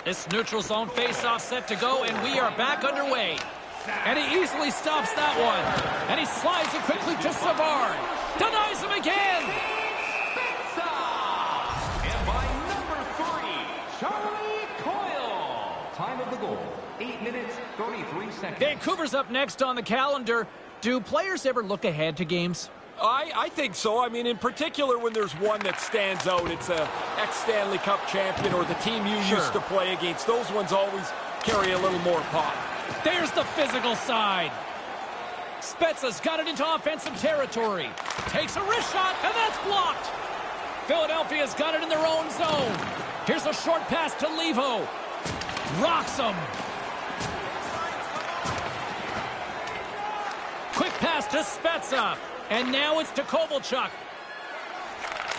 This neutral zone face-off set to go, and we are back underway. And he easily stops that one. And he slides it quickly to Savard. Denies him again. And by number 3, Charlie Coyle. Time of the goal, 8 minutes, 33 seconds. Vancouver's up next on the calendar. Do players ever look ahead to games? I think so. I mean, in particular, when there's one that stands out, it's a ex-Stanley Cup champion or the team you used to play against. Those ones always carry a little more pop. There's the physical side. Spezza's got it into offensive territory. Takes a wrist shot, and that's blocked. Philadelphia's got it in their own zone. Here's a short pass to Levo. Rocks him. Quick pass to Spezza. And now it's to Kovalchuk.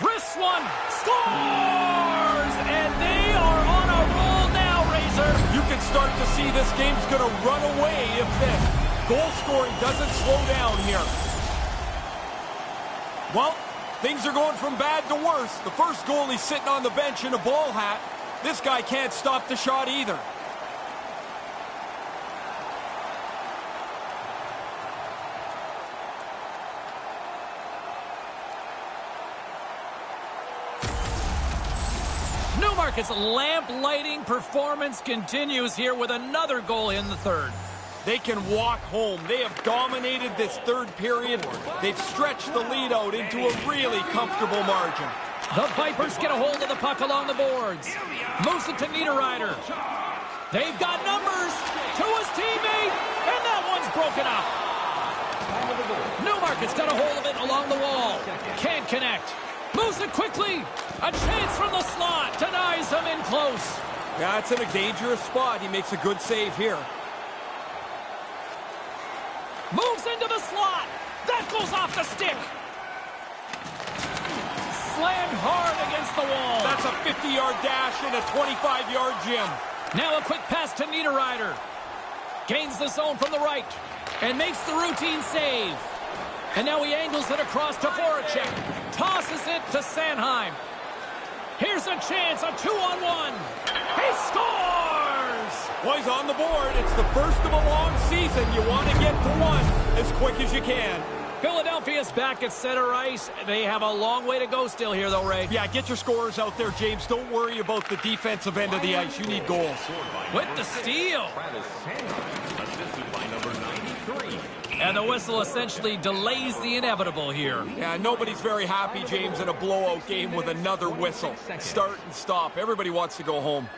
Wrist one. Scores! And they are on a roll now, Razor. You can start to see this game's going to run away if the goal scoring doesn't slow down here. Well, things are going from bad to worse. The first goalie's sitting on the bench in a ball hat. This guy can't stop the shot either. Newmarket's lamp-lighting performance continues here with another goal in the third. They can walk home. They have dominated this third period. They've stretched the lead out into a really comfortable margin. The Vipers get a hold of the puck along the boards. Moves it to Niederreiter. They've got numbers to his teammate, and that one's broken up. Newmarket's got a hold of it along the wall. Can't connect. Moves it quickly. A chance from the slot. Denies him in close. Yeah, it's in a dangerous spot. He makes a good save here. Moves into the slot. That goes off the stick. Slammed hard against the wall. That's a 50-yard dash in a 25-yard gym. Now a quick pass to Niederreiter. Gains the zone from the right. And makes the routine save. And now he angles it across to Voracek. Tosses it to Sanheim. Here's a chance, a 2-on-1. He scores! Well, he's on the board. It's the first of a long season. You want to get to one as quick as you can. Philadelphia's back at center ice. They have a long way to go still here, though, Ray. Yeah, get your scorers out there, James. Don't worry about the defensive end of the ice. You need goals. With the steal. Travis Sanheim, assisted by number 93. And the whistle essentially delays the inevitable here. Yeah, nobody's very happy, James, in a blowout game with another whistle. Start and stop. Everybody wants to go home.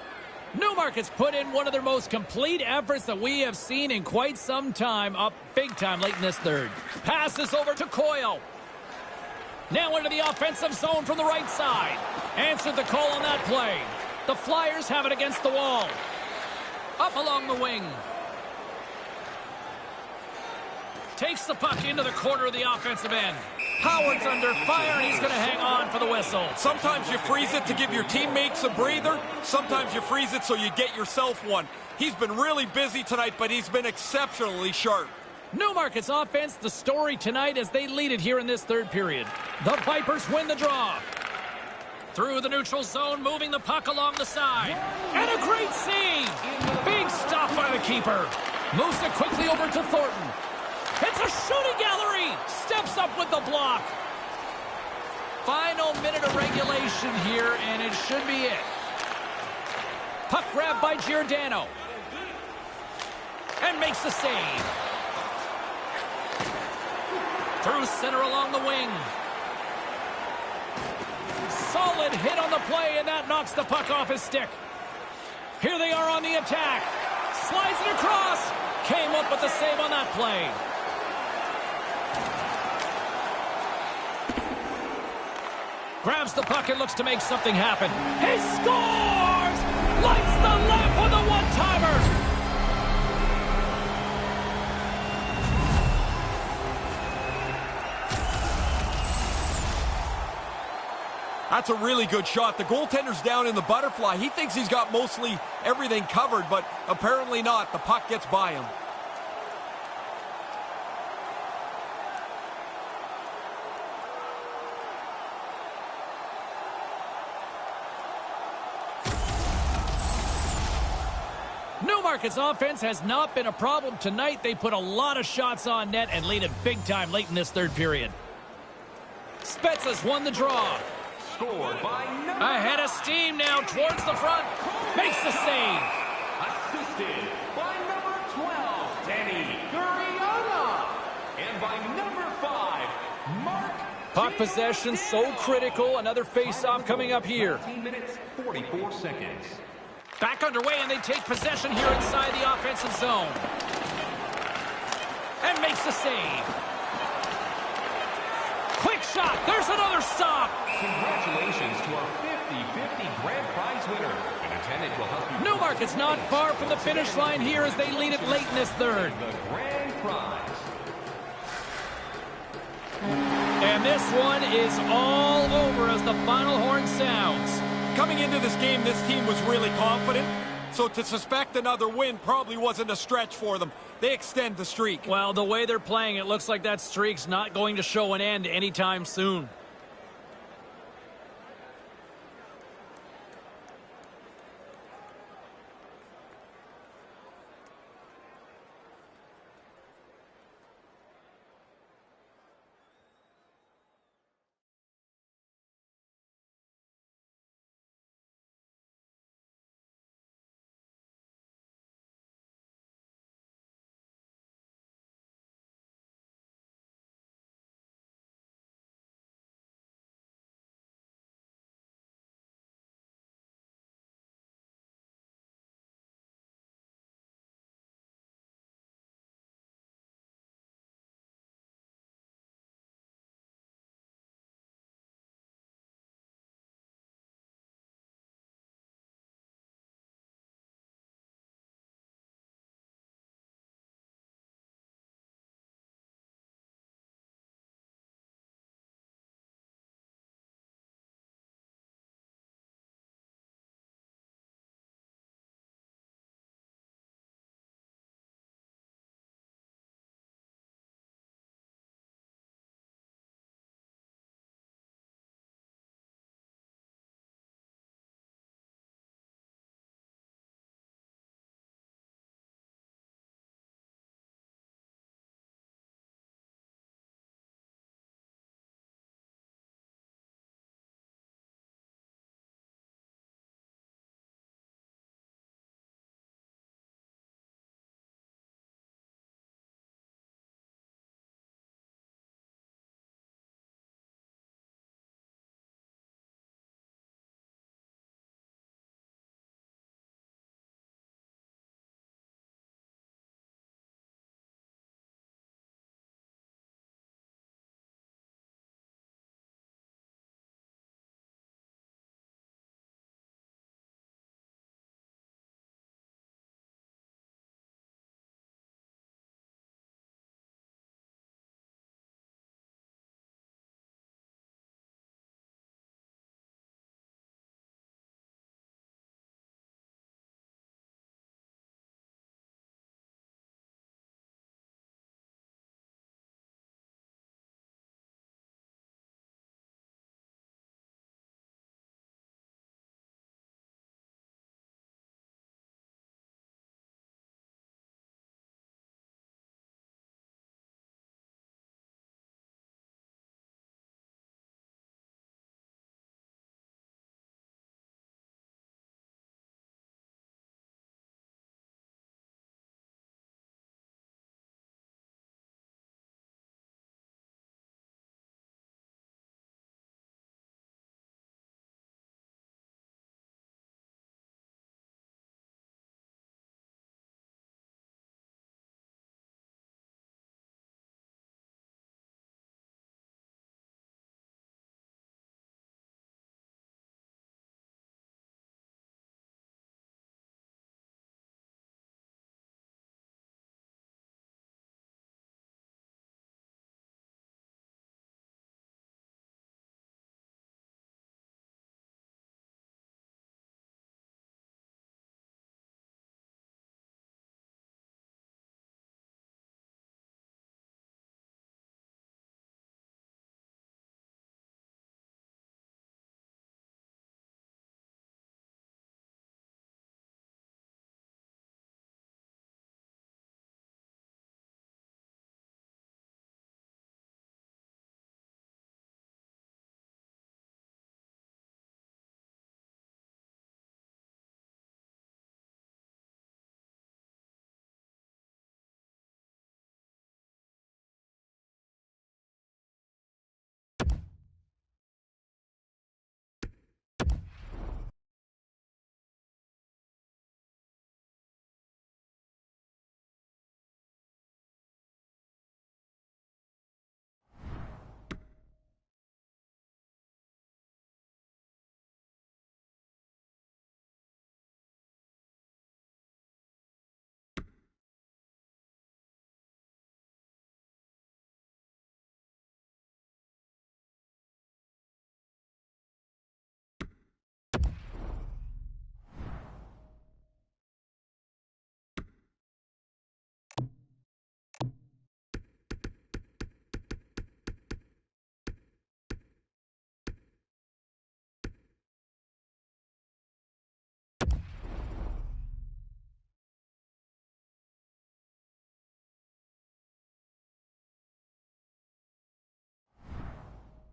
Newmarket's put in one of their most complete efforts that we have seen in quite some time, up big time late in this third. Passes over to Coyle. Now into the offensive zone from the right side. Answered the call on that play. The Flyers have it against the wall. Up along the wing. Takes the puck into the corner of the offensive end. Howard's under fire, and he's going to hang on for the whistle. Sometimes you freeze it to give your teammates a breather. Sometimes you freeze it so you get yourself one. He's been really busy tonight, but he's been exceptionally sharp. Newmarket's offense, the story tonight as they lead it here in this third period. The Vipers win the draw. Through the neutral zone, moving the puck along the side. And a great save! Big stop by the keeper. Moves it quickly over to Thornton. It's a shooting gallery! Steps up with the block. Final minute of regulation here, and it should be it. Puck grabbed by Giordano. And makes the save. Through center along the wing. Solid hit on the play, and that knocks the puck off his stick. Here they are on the attack. Slides it across. Came up with the save on that play. Grabs the puck and looks to make something happen. He scores! Lights the lamp with a one-timer! That's a really good shot. The goaltender's down in the butterfly. He thinks he's got mostly everything covered, but apparently not. The puck gets by him. Newmarket's offense has not been a problem tonight. They put a lot of shots on net and lead it big time late in this third period. Spezza's won the draw. Scored by number... Ahead of steam now towards the front. Makes the save. Assisted by number 12, Danny Guriana. And by number 5, Mark... Puck possession so critical. Another face-off coming up here. 19 minutes, 44 seconds. Back underway, and they take possession here inside the offensive zone. And makes the save. Quick shot. There's another stop. Congratulations to our 50-50 grand prize winner. An attendant will help you... Newmarket's not far from the finish line here as they lead it late in this third. The grand prize. And this one is all over as the final horn sounds. Coming into this game, this team was really confident, so to suspect another win probably wasn't a stretch for them. They extend the streak. Well, the way they're playing, it looks like that streak's not going to show an end anytime soon.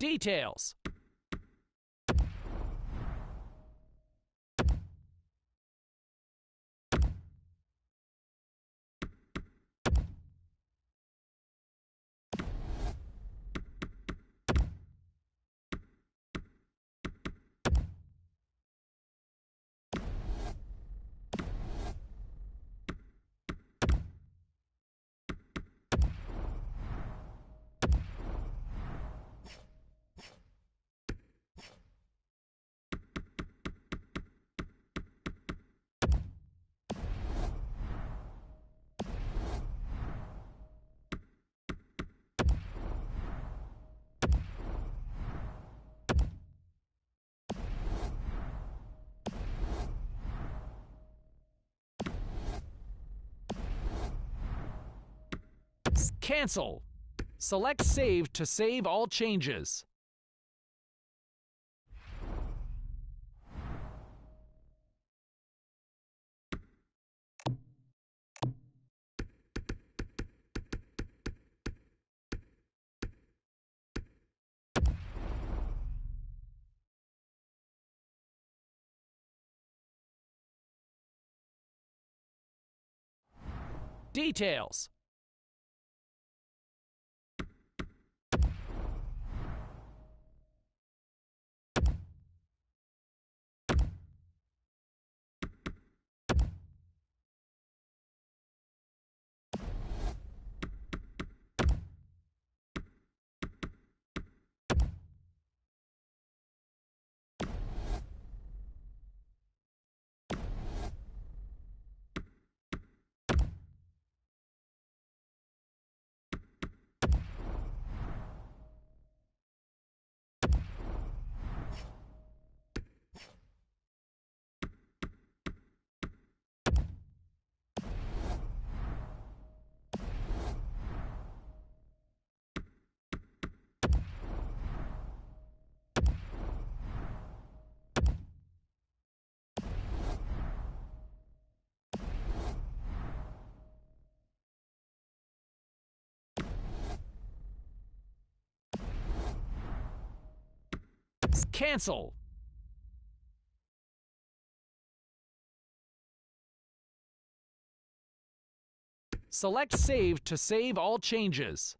Details. Cancel. Select Save to save all changes. Details. Cancel. Select Save to save all changes.